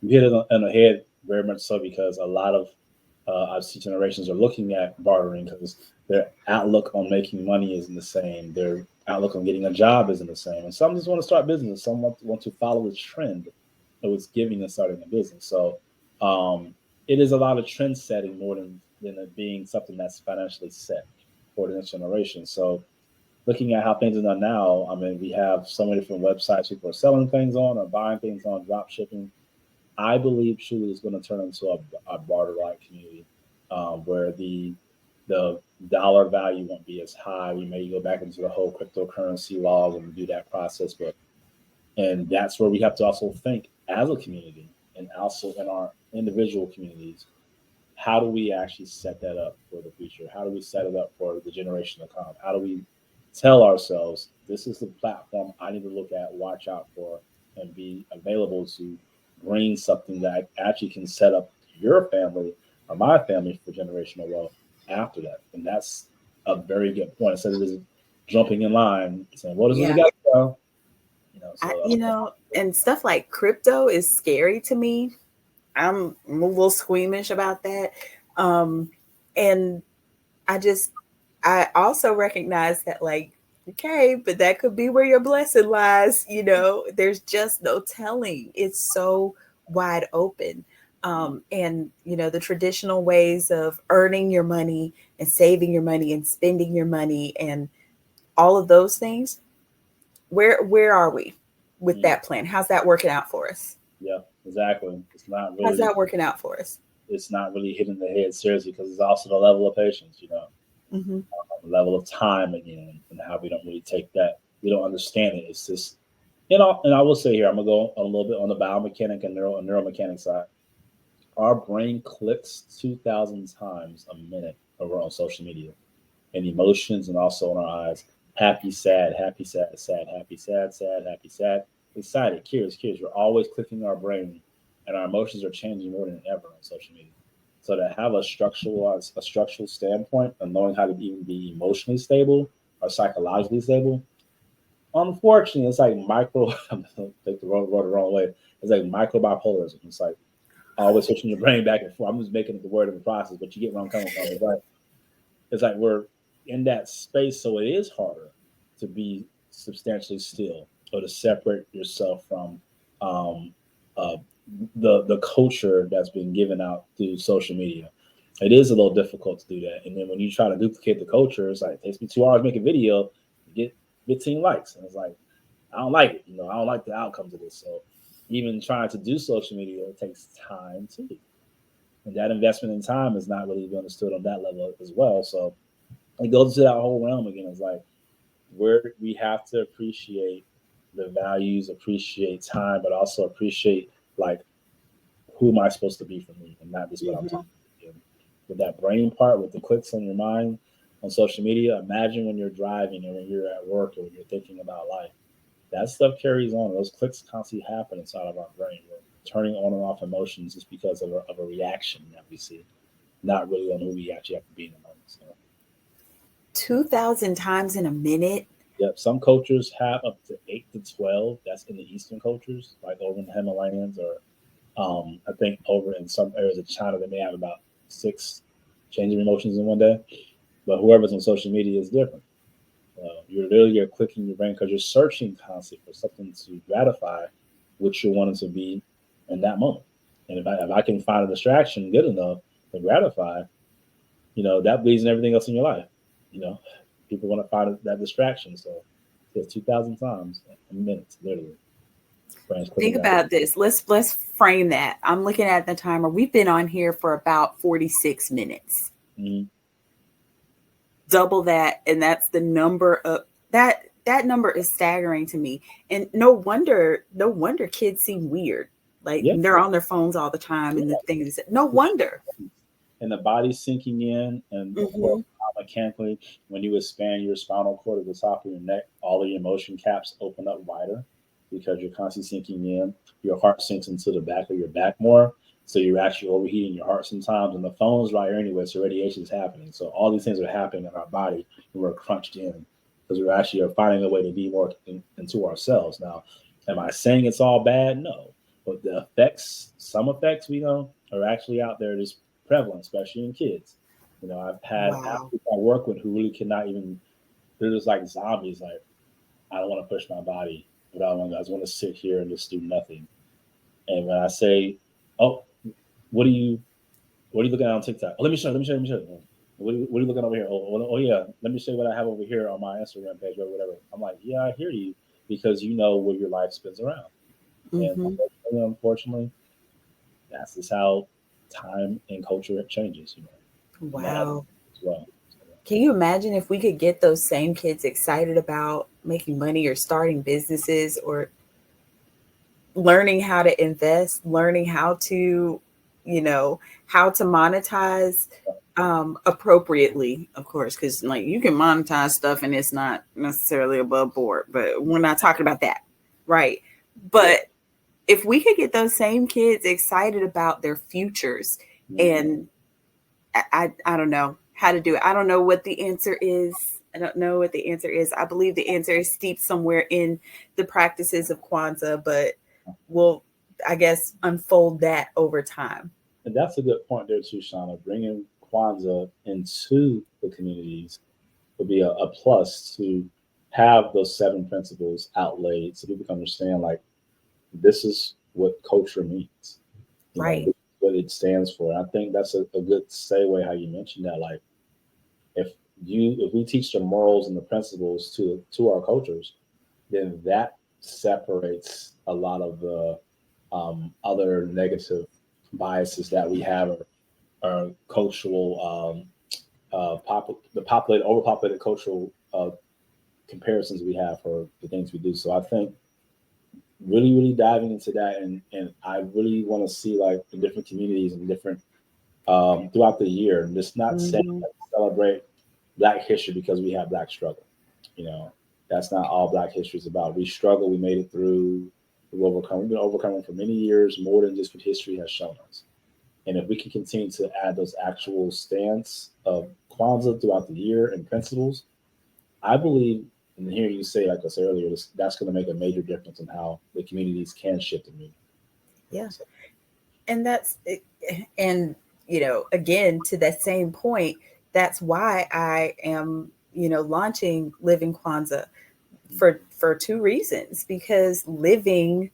You hit it on the head very much so because a lot of I see generations are looking at bartering because their outlook on making money isn't the same. Their outlook on getting a job isn't the same. And some just want to start business. Some want to follow the trend that was giving and starting a business. So it is a lot of trend setting more than it being something that's financially set for the next generation. So looking at how things are done now, I mean, we have so many different websites people are selling things on or buying things on, drop shipping. I believe truly is going to turn into a barter-like community where the dollar value won't be as high. We may go back into the whole cryptocurrency laws and do that process, but and that's where we have to also think as a community and also in our individual communities. How do we actually set that up for the future? How do we set it up for the generation to come? How do we tell ourselves this is the platform I need to look at, watch out for, and be available to bring something that actually can set up your family or my family for generational wealth after that? And that's a very good point. Instead of just jumping in line saying, "What is it we Yeah. got?" I, So and stuff like crypto is scary to me. I'm a little squeamish about that. And I just, I also recognize that, like, okay, but that could be where your blessing lies. There's just no telling. It's so wide open. And, the traditional ways of earning your money and saving your money and spending your money and all of those things, where are we with mm, that plan? How's that working out for us? yeah, exactly. How's that working out for us? It's not really hitting the head seriously because it's also the level of patience, Hmm. the level of time again, and how we don't really take that. We don't understand it. It's just, and I will say here, I'm gonna go a little bit on the biomechanic and neuromechanic side. Our brain clicks 2,000 times a minute over on social media, and emotions, and also in our eyes. Happy, sad, happy, sad, sad, happy, sad, sad, happy, sad, excited, curious, curious. We're always clicking our brain, and our emotions are changing more than ever on social media. So to have a structural standpoint and knowing how to even be emotionally stable or psychologically stable, unfortunately, it's like micro. Take the wrong way. It's like micro bipolarism. It's like always switching your brain back and forth. I'm just making it the word of the process, but you get where I'm coming from. It's like we're in that space, so it is harder to be substantially still or to separate yourself from um, uh, the culture that's been given out through social media. It is a little difficult to do that, and then when you try to duplicate the culture, it's like it takes me 2 hours to make a video, to get 15 likes, and it's like I don't like it. I don't like the outcomes of this. So even trying to do social media, it takes time too, and that investment in time is not really understood on that level as well. So it goes to that whole realm again. It's like where we have to appreciate the values, appreciate time, but also appreciate like who am I supposed to be for me, and not just what I'm Hmm. talking about. With that brain part, with the clicks on your mind, on social media. Imagine when you're driving or when you're at work or when you're thinking about life. That stuff carries on. Those clicks constantly happen inside of our brain. We're turning on and off emotions just because of a reaction that we see, not really on who we actually have to be in the moment. So, 2,000 times in a minute. yep, some cultures have up to 8 to 12. That's in the Eastern cultures, like over in the Himalayas, or I think over in some areas of China, they may have about 6 changing emotions in one day. But whoever's on social media is different. You're clicking your brain because you're searching constantly for something to gratify what you're wanting to be in that moment. And if I can find a distraction good enough to gratify, that bleeds in everything else in your life. You know, people want to find that distraction. So it's 2,000 times a minute, literally. Brain's Think clicking down. about this. Let's frame that. I'm looking at the timer. We've been on here for about 46 minutes. Mhm. Double that, and that's the number of that number is staggering to me. And no wonder kids seem weird. Like Yeah, they're on their phones all the time and the yeah. things. No wonder. And the body's sinking in, and of course, Hmm. mechanically, when you expand your spinal cord at the top of your neck, all of your motion caps open up wider because you're constantly sinking in. Your heart sinks into the back of your back more, so you're actually overheating your heart sometimes. And the phone's right here anyway, so radiation is happening. So all these things are happening in our body, and we're crunched in because we're actually are finding a way to be more into ourselves. Now, am I saying it's all bad? No, but the effects, some effects we know, are actually out there. Just prevalent, especially in kids. I've had Wow. athletes I work with who really cannot even, they're just like zombies. Like, I don't want to push my body, but I just want to sit here and just do nothing. And when I say, oh, what are you, what are you looking at on TikTok? Oh, let me show you. What are you looking over here? Oh, yeah, let me show you what I have over here on my Instagram page or whatever. I'm like, yeah, I hear you because you know where your life spins around. And Hmm. unfortunately, that's just how time and culture changes, and that Wow. as well. So, Can you imagine if we could get those same kids excited about making money or starting businesses or learning how to invest, learning how to, you know, how to monetize appropriately, of course, because like you can monetize stuff and it's not necessarily above board, but we're not talking about that, right? yeah. But if we could get those same kids excited about their futures, Mhm. and I don't know how to do it. I don't know what the answer is. I don't know what the answer is. I believe the answer is steeped somewhere in the practices of Kwanzaa, but we'll, I guess, unfold that over time. And that's a good point there too, Shauna. Bringing Kwanzaa into the communities would be a plus to have those 7 principles outlaid so people can understand like this is what culture means. This Right. is what it stands for. And I think that's a good segue how you mentioned that. Like if if we teach the morals and the principles to our cultures, then that separates a lot of the other negative biases that we have or cultural the populated overpopulated cultural comparisons we have for the things we do. So I think really diving into that, and I really want to see like the different communities and different throughout the year, and just not saying Hmm. like, celebrate Black history because we have Black struggle. You know, that's not all Black history is about. We struggle, we made it through, we've overcome. We've been overcoming for many years, more than just what history has shown us. And if we can continue to add those actual stance of Kwanzaa throughout the year and principles, I believe, and hearing you say, like I said earlier, that's going to make a major difference in how the communities can shift and move. Yeah. So, And and, again, to that same point, that's why I am, launching Living Kwanzaa for two reasons, because living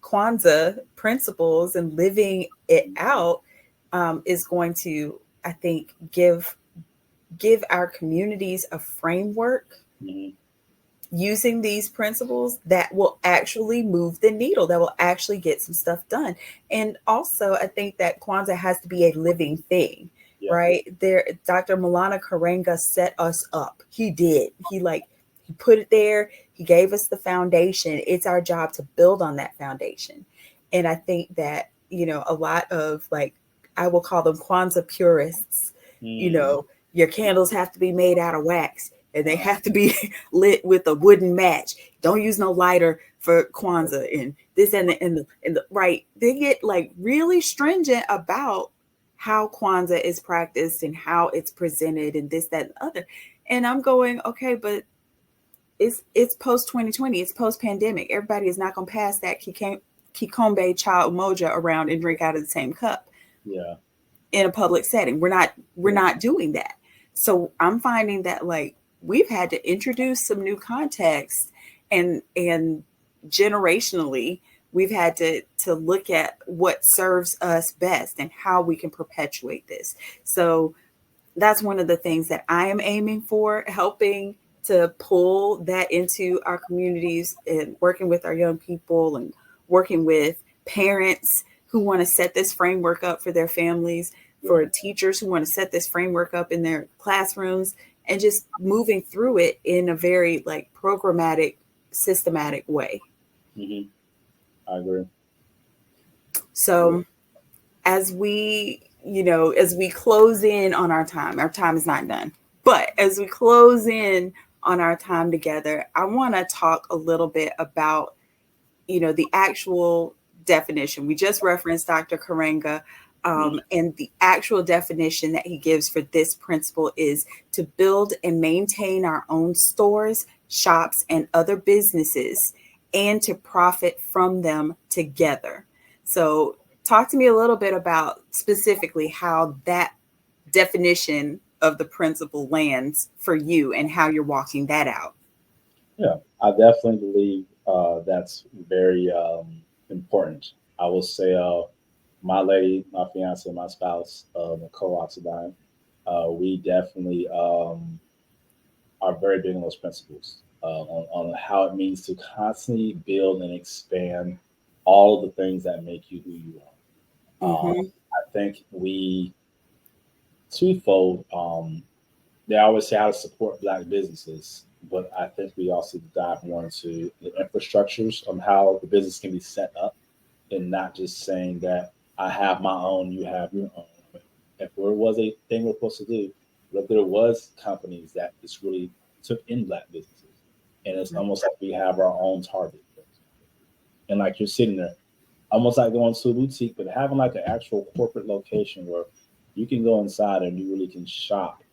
Kwanzaa principles and living it out is going to, I think, give our communities a framework mhm. using these principles that will actually move the needle, that will actually get some stuff done. And also, I think that Kwanzaa has to be a living thing, Yeah, right? There, Dr. Malana Karenga set us up. He did. He put it there. He gave us the foundation. It's our job to build on that foundation. And I think that, a lot of like, I will call them Kwanzaa purists, you mm, know, Your candles have to be made out of wax and they have to be lit with a wooden match. Don't use no lighter for Kwanzaa and this and the right. They get like really stringent about how Kwanzaa is practiced and how it's presented and this, that, and the other. And I'm going, okay, but it's post 2020, it's post pandemic. Everybody is not gonna pass that Kikombe cha umoja around and drink out of the same cup Yeah. in a public setting. We're not doing that. So I'm finding that like we've had to introduce some new context and generationally we've had to look at what serves us best and how we can perpetuate this. So that's one of the things that I am aiming for, helping to pull that into our communities and working with our young people and working with parents who want to set this framework up for their families, for teachers who want to set this framework up in their classrooms, and just moving through it in a very like programmatic, systematic way. Hmm. I agree. So as we close in on our time is not done, but as we close in on our time together, I want to talk a little bit about the actual definition. We just referenced Dr. Karenga, and the actual definition that he gives for this principle is to build and maintain our own stores, shops, and other businesses, and to profit from them together. So, talk to me a little bit about specifically how that definition of the principle lands for you and how you're walking that out. Yeah, I definitely believe that's very important. I will say, my lady, my fiance, my spouse, Nicole Oxidine, we definitely are very big on those principles, on how it means to constantly build and expand all of the things that make you who you are. Mm-hmm. I think we twofold. They always say how to support Black businesses, but I think we also dive more into the infrastructures on how the business can be set up, and not just saying that I have my own, you have your own. If there was a thing we're supposed to do, but there was companies that just really took in Black businesses, and it's almost like we have our own target, and like you're sitting there, almost like going to a boutique, but having like an actual corporate location where you can go inside and you really can shop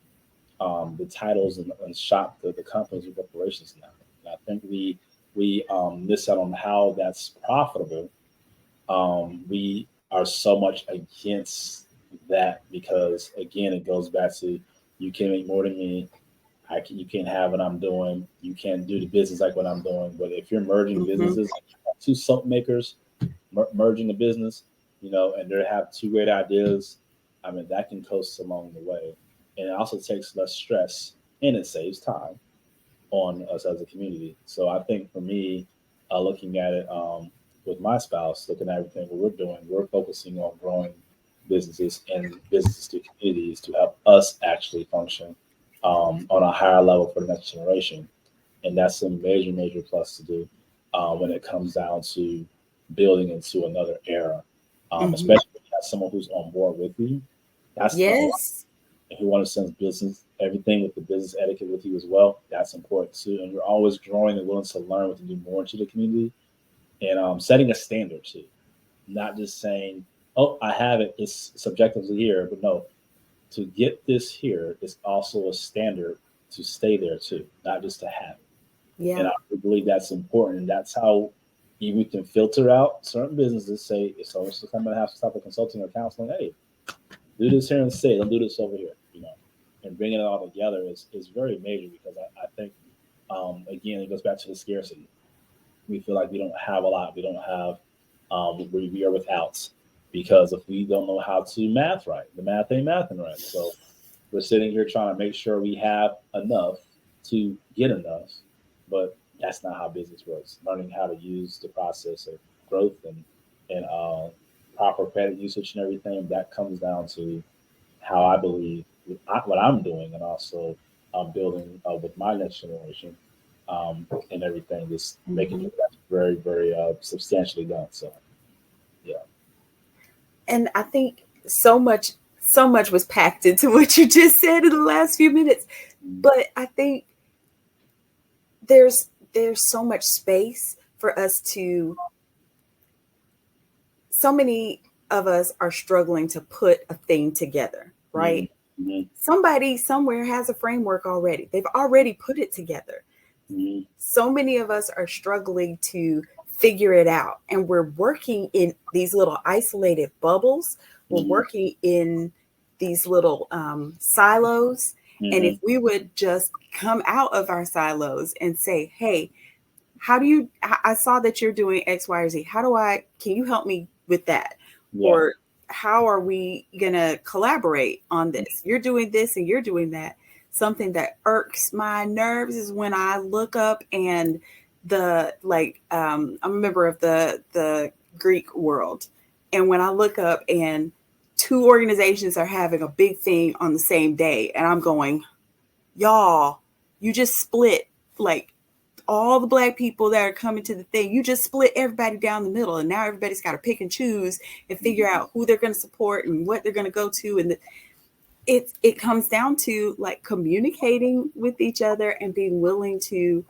the titles and shop the companies and corporations now. And I think we miss out on how that's profitable. We are so much against that because again, it goes back to you can make more than me. You can't have what I'm doing. You can't do the business like what I'm doing. But if you're merging Mm-hmm. businesses, two soap makers merging the business, and they have two great ideas, I mean, that can coast along the way. And it also takes less stress and it saves time on us as a community. So I think for me, looking at it with my spouse, looking at everything what we're doing, we're focusing on growing businesses and businesses to communities to help us actually function on a higher level for the next generation. And that's a major, major plus to do when it comes down to building into another era, Mm-hmm. especially when you have someone who's on board with you. That's a lot. Yes. And who understands business, everything with the business etiquette with you as well. That's important too. And you're always growing and willing to learn what to do more into the community and setting a standard too. Not just saying, oh, I have it, it's subjectively here, but no, to get this here is also a standard to stay there too, not just to have it. Yeah. And I believe that's important. And that's how we can filter out certain businesses. Say if someone's coming to have to stop a consulting or counseling, hey, do this here and say, don't do this over here. And bringing it all together is very major because I think, again, it goes back to the scarcity. We feel like we don't have a lot. We don't have, we are without because if we don't know how to math right, the math ain't mathing right. So we're sitting here trying to make sure we have enough to get enough, but that's not how business works. Learning how to use the process of growth and proper credit usage and everything that comes down to how I believe what I'm doing, and also building with my next generation and everything. Just making Mm-hmm. sure that's very, very substantially done. So, yeah. And I think so much so much was packed into what you just said in the last few minutes. Mm-hmm. But I think there's so much space for us to, so many of us are struggling to put a thing together, right? Mm-hmm. Somebody somewhere has a framework already. They've already put it together. Mm-hmm. So many of us are struggling to figure it out. And we're working in these little isolated bubbles. We're Mm-hmm. working in these little silos. And Mm-hmm. if we would just come out of our silos and say, hey, how do you, I saw that you're doing X, Y, or Z. Can you help me with that? Yeah. Or how are we going to collaborate on this? You're doing this and you're doing that. Something that irks my nerves is when I look up and I'm a member of the Greek world. And when I look up and two organizations are having a big thing on the same day, and I'm going, y'all, you just split like all the black people that are coming to the thing. You just split everybody down the middle, and now everybody's got to pick and choose and figure out who they're going to support and what they're going to go to. And it comes down to like communicating with each other and being willing to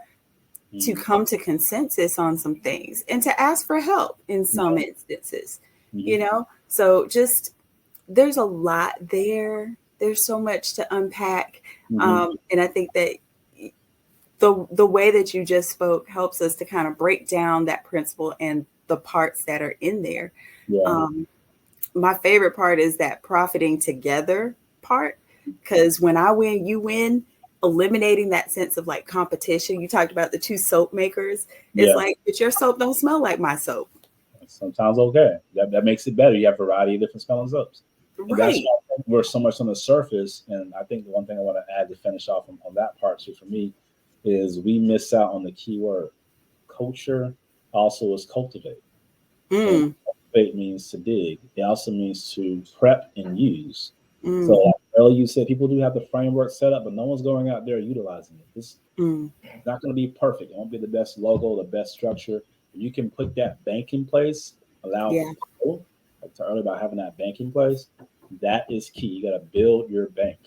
Mm-hmm. come to consensus on some things and to ask for help in some instances. Mm-hmm. So just there's a lot there. There's so much to unpack. Mm-hmm. And I think that the way that you just spoke helps us to kind of break down that principle and the parts that are in there. Yeah. My favorite part is that profiting together part, because when I win, you win. Eliminating that sense of like competition. You talked about the two soap makers. It's Yeah. like, but your soap don't smell like my soap. Sometimes okay. That makes it better. You have a variety of different smelling soaps. And that's Right. why I think we're so much on the surface. And I think the one thing I want to add to finish off on that part too for me is we miss out on the key word. Culture also is cultivate. And Mm, cultivate means to dig. It also means to prep and use. So mm, like earlier you said people do have the framework set up, but no one's going out there utilizing it. It's mm. not going to be perfect. It won't be the best logo, the best structure. You can put that bank in place, allow it Yeah. to grow. I talked earlier about having that bank in place. That is key. You got to build your bank,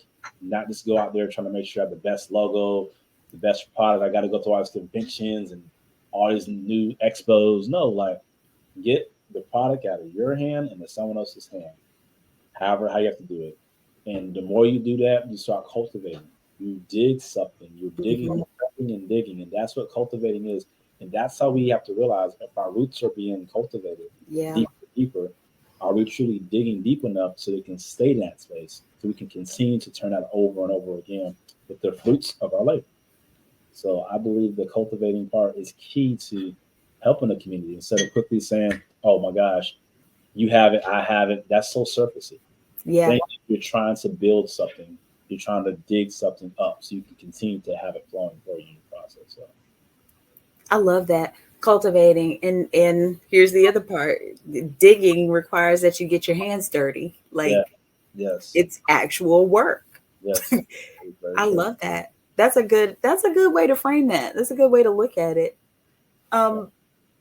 not just go out there trying to make sure I have the best logo, the best product. I got to go to all these conventions and all these new expos. No, like get the product out of your hand into someone else's hand. However, how you have to do it. And the more you do that, you start cultivating. You dig something. You're digging Hmm. and digging, and that's what cultivating is. And that's how we have to realize if our roots are being cultivated Yeah. deeper, deeper, are we truly digging deep enough so we can stay in that space, so we can continue to turn that over and over again with the fruits of our labor. So I believe the cultivating part is key to helping the community instead of quickly saying, "Oh my gosh, you have it, I have it." That's so surfacey. Yeah. Think you're trying to build something, you're trying to dig something up so you can continue to have it flowing for you in the process. So I love that. Cultivating. And here's the other part. Digging requires that you get your hands dirty. yeah, Like yes, it's actual work. yes, it's very I true. love that. That's a good way to frame that. That's a good way to look at it. Yeah. Um,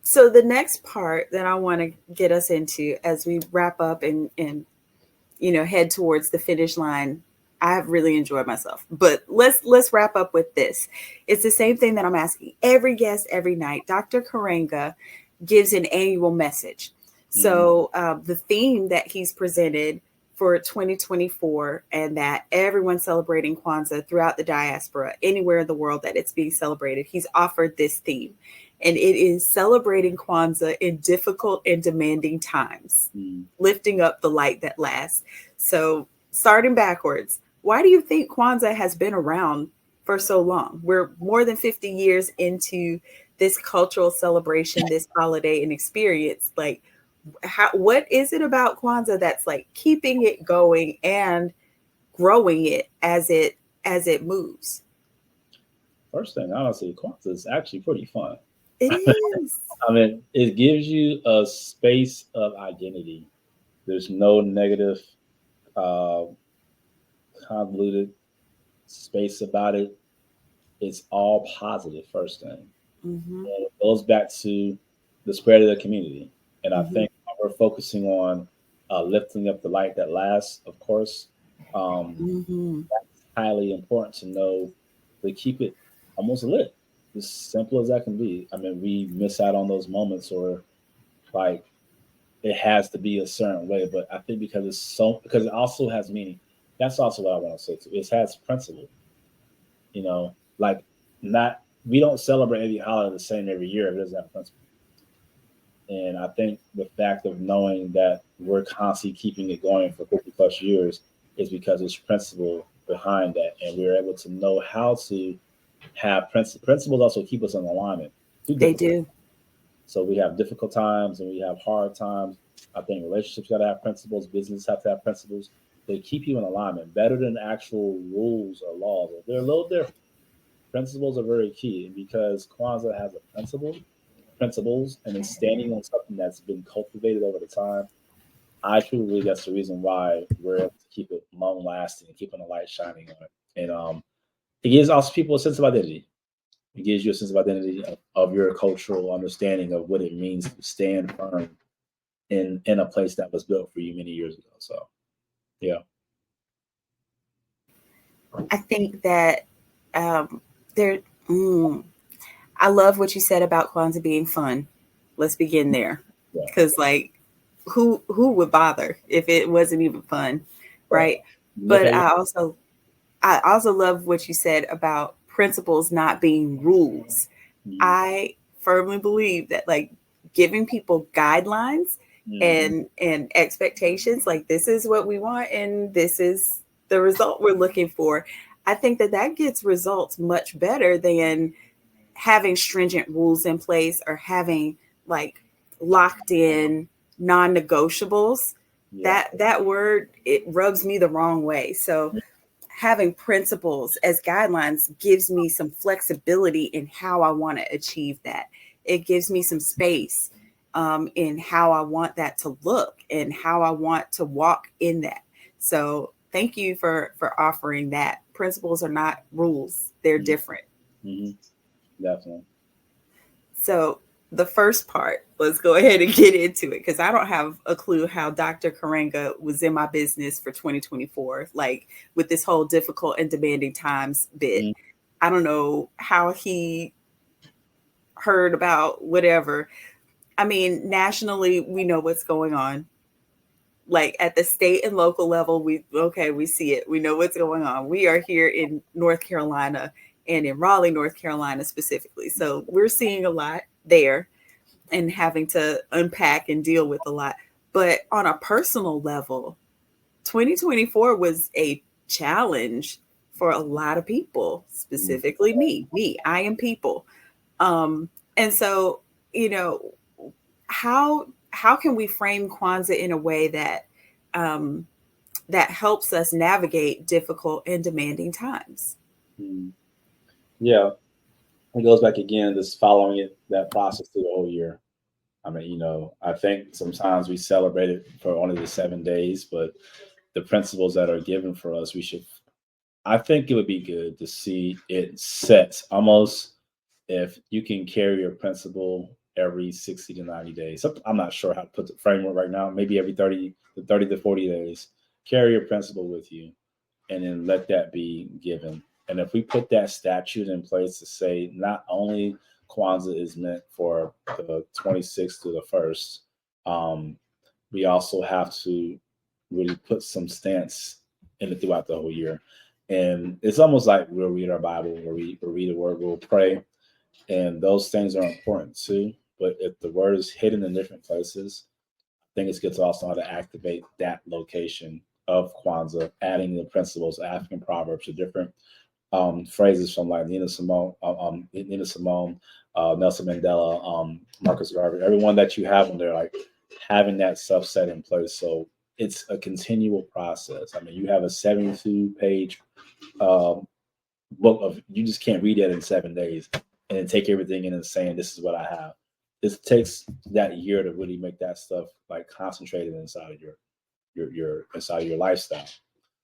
so the next part that I want to get us into as we wrap up and head towards the finish line. I've really enjoyed myself. But let's wrap up with this. It's the same thing that I'm asking every guest every night. Dr. Karenga gives an annual message. Mhm. So the theme that he's presented for 2024, and that everyone's celebrating Kwanzaa throughout the diaspora, anywhere in the world that it's being celebrated, he's offered this theme. And it is celebrating Kwanzaa in difficult and demanding times, Mhm. lifting up the light that lasts. So, starting backwards, why do you think Kwanzaa has been around for so long? We're more than 50 years into this cultural celebration, this holiday and experience. Like, what is it about Kwanzaa that's like keeping it going and growing it as it moves? First thing, honestly, Kwanzaa is actually pretty fun. It is. I mean, it gives you a space of identity. There's no negative, uh, convoluted space about it. It's all positive, first thing. Mm-hmm, And it goes back to the spread of the community. And I mm-hmm, think we're focusing on lifting up the light that lasts, of course. Mm-hmm. That's highly important to know to keep it almost lit, as simple as that can be. I mean, we miss out on those moments, or like it has to be a certain way. But I think because it also has meaning. That's also what I want to say too. It has principle. Like not we don't celebrate every holiday the same every year if it doesn't have principle. And I think the fact of knowing that we're constantly keeping it going for 50 plus years is because there's principle behind that. And we're able to know how to have principles also keep us in alignment through They difficult. do. So we have difficult times and we have hard times. I think relationships got to have principles, business have to have principles. They keep you in alignment better than actual rules or laws. They're a little different. Principles are very key. And because Kwanzaa has a principles, and is standing on something that's been cultivated over the time, I truly believe that's the reason why we're able to keep it long lasting and keeping the light shining on it. And it gives also people a sense of identity. It gives you a sense of identity of your cultural understanding of what it means to stand firm in a place that was built for you many years ago. So, yeah. I think that um, there. Mm, I love what you said about Kwanzaa being fun. Let's begin there, Yeah. because like, who would bother if it wasn't even fun, Right. right? Look But at I also love what you said about principles not being rules. you. I firmly believe that like giving people guidelines Mm-hmm. and expectations, like this is what we want and this is the result we're looking for. I think that that gets results much better than having stringent rules in place or having like locked in non-negotiables. Yeah. That word, it rubs me the wrong way. So having principles as guidelines gives me some flexibility in how I want to achieve that. It gives me some space in how I want that to look and how I want to walk in that. So thank you for offering that. Principles are not rules; they're different. Mm-hmm. Definitely. So the first part, let's go ahead and get into it because I don't have a clue how Dr. Karenga was in my business for 2024, like with this whole difficult and demanding times bit. Mm-hmm. I don't know how he heard about whatever. I mean, nationally, we know what's going on. Like at the state and local level, we see it. We know what's going on. We are here in North Carolina and in Raleigh, North Carolina specifically. So we're seeing a lot there and having to unpack and deal with a lot. But on a personal level, 2024 was a challenge for a lot of people, specifically me. I am people. And so, you know, how can we frame Kwanzaa in a way that um, that helps us navigate difficult and demanding times? Mm-hmm. Yeah. It goes back again, just following that process through the whole year. I mean, I think sometimes we celebrate it for only the 7 days, but the principles that are given for us, I think it would be good to see it set almost if you can carry your principle every 60 to 90 days. I'm not sure how to put the framework right now, maybe every 30 to 40 days, carry your principle with you and then let that be given. And if we put that statute in place to say not only Kwanzaa is meant for the 26th to the 1st, um, we also have to really put some stance in it throughout the whole year. And it's almost like we'll read our Bible, we'll read the word, we'll pray, and those things are important too. But if the word is hidden in different places, I think it's good to also know how to activate that location of Kwanzaa, adding the principles, African proverbs, or different phrases from like Nina Simone, Nelson Mandela, Marcus Garvey, everyone that you have on there, like having that stuff set in place. So it's a continual process. I mean, you have a 72-page um, book of, you just can't read that in 7 days and then take everything in and saying, this is what I have. It takes that year to really make that stuff like concentrated inside of your inside of your lifestyle.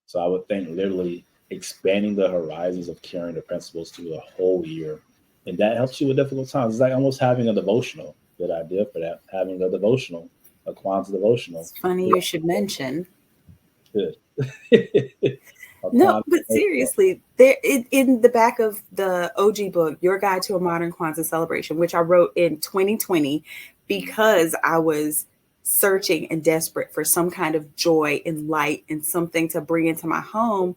So I would think literally expanding the horizons of carrying the principles through the whole year. And that helps you with difficult times. It's like almost having a devotional. Good idea for that. Having a devotional a Kwanzaa devotional. It's funny you should mention. Good. A No, Kwanzaa but devotional. seriously, there in the back of the OG book, Your Guide to a Modern Kwanzaa Celebration, which I wrote in 2020 because I was searching and desperate for some kind of joy and light and something to bring into my home,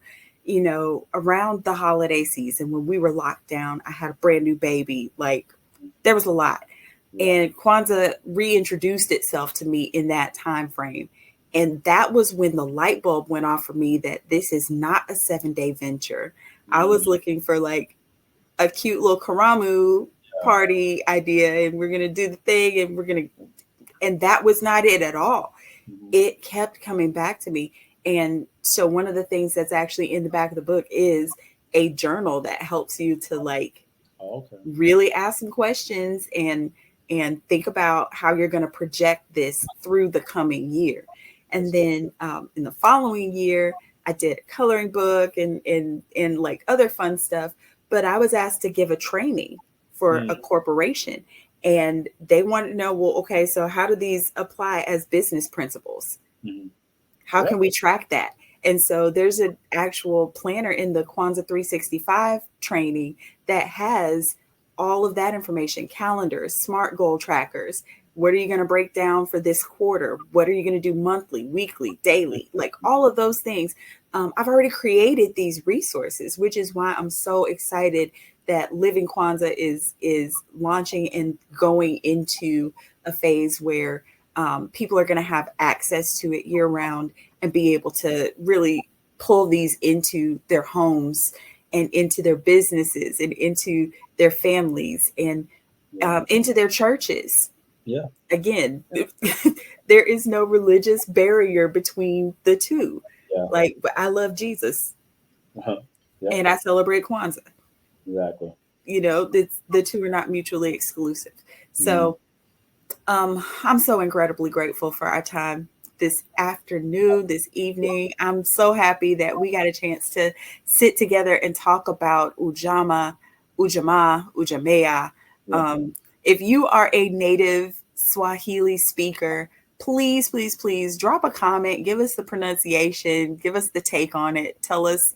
around the holiday season when we were locked down. I had a brand new baby. Like, there was a lot. Yeah. And Kwanzaa reintroduced itself to me in that time frame. And that was when the light bulb went off for me that this is not a 7-day venture. I was looking for like a cute little Karamu Yeah. party idea, and we're going to do the thing, and that was not it at all. Mhm. It kept coming back to me. And so one of the things that's actually in the back of the book is a journal that helps you to like Oh, okay. really ask some questions and think about how you're going to project this through the coming year. And then in the following year, I did a coloring book and like other fun stuff. But I was asked to give a training for a Mm. corporation, and they wanted to know, well, okay, so how do these apply as business principles? Mhm. How Yeah. can we track that? And so there's an actual planner in the Kwanzaa 365 training that has all of that information: calendars, smart goal trackers. What are you going to break down for this quarter? What are you going to do monthly, weekly, daily? Like all of those things. I've already created these resources, which is why I'm so excited that Living Kwanzaa is launching and going into a phase where people are going to have access to it year round and be able to really pull these into their homes and into their businesses and into their families and Yeah. into their churches. Yeah. Again, there is no religious barrier between the two. Yeah. Like, but I love Jesus Uh-huh. Yeah. and I celebrate Kwanzaa. Exactly. The two are not mutually exclusive. Mm. So I'm so incredibly grateful for our time this afternoon, this evening. I'm so happy that we got a chance to sit together and talk about Ujamaa. Yeah. Um, if you are a native Swahili speaker, please, please, please drop a comment, give us the pronunciation, give us the take on it. Tell us,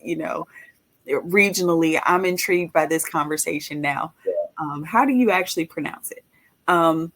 regionally, I'm intrigued by this conversation now. Yeah. How do you actually pronounce it? Um,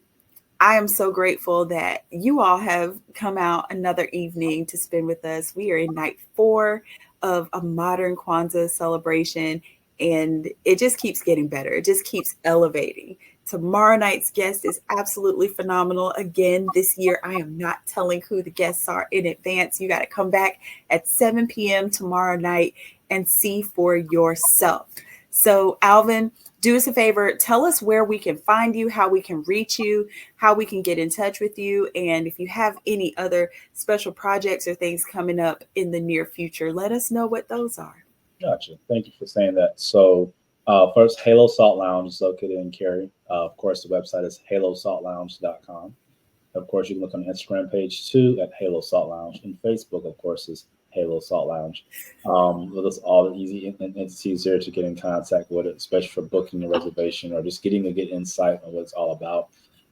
I am so grateful that you all have come out another evening to spend with us. We are in night 4 of a modern Kwanzaa celebration, and it just keeps getting better. It just keeps elevating. Tomorrow night's guest is absolutely phenomenal. Again, this year, I am not telling who the guests are in advance. You got to come back at 7 p.m. tomorrow night and see for yourself. So, Alvin, do us a favor. Tell us where we can find you, how we can reach you, how we can get in touch with you. And if you have any other special projects or things coming up in the near future, let us know what those are. Gotcha. Thank you for saying that. So, first, Halo Salt Lounge is located in Cary. Of course, the website is halosaltlounge.com. Of course, you can look on the Instagram page too at Halo Salt Lounge, and Facebook, of course, is Halo Salt Lounge. With us all the easy entities there to get in contact with it, especially for booking a reservation or just getting a good insight on what it's all about.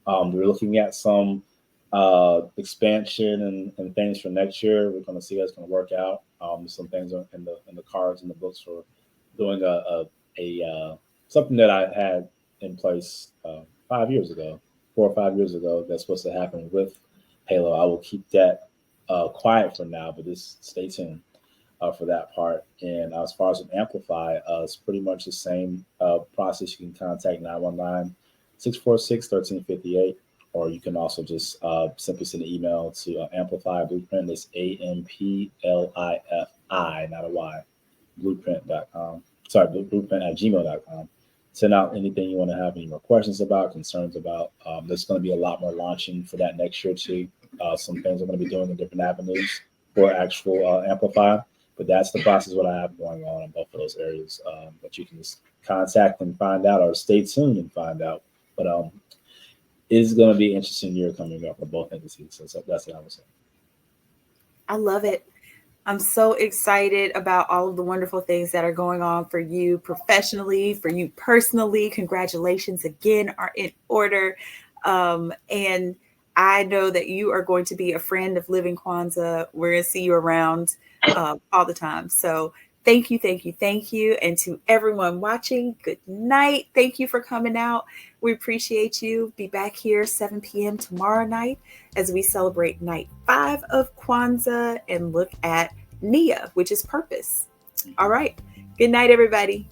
We're looking at some expansion and things for next year. We're going to see how it's going to work out. Some things are in the cards and the books for doing a something that I had in place 5 years ago, 4 or 5 years ago. That's supposed to happen with Halo. I will keep that quiet for now, but just stay tuned for that part. And as far as an Amplify, it's pretty much the same process. You can contact 919-646-1358, or you can also just simply send an email to Amplify Blueprint. It's AMPLIFI, not a Y, blueprint.com. Sorry, blueprint at gmail.com. Send out anything you want to have any more questions about, concerns about. There's going to be a lot more launching for that next year, too. Some things I'm going to be doing in different avenues for actual Amplify. But that's the process what I have going on in both of those areas. But you can just contact and find out, or stay tuned and find out. But it's going to be an interesting year coming up for both entities. So that's what I was saying. I love it. I'm so excited about all of the wonderful things that are going on for you professionally, for you personally. Congratulations again are in order. And I know that you are going to be a friend of Living Kwanzaa. We're going to see you around all the time. So thank you, thank you, thank you. And to everyone watching, good night. Thank you for coming out. We appreciate you. Be back here 7 p.m. tomorrow night as we celebrate night 5 of Kwanzaa and look at Nia, which is purpose. All right. Good night, everybody.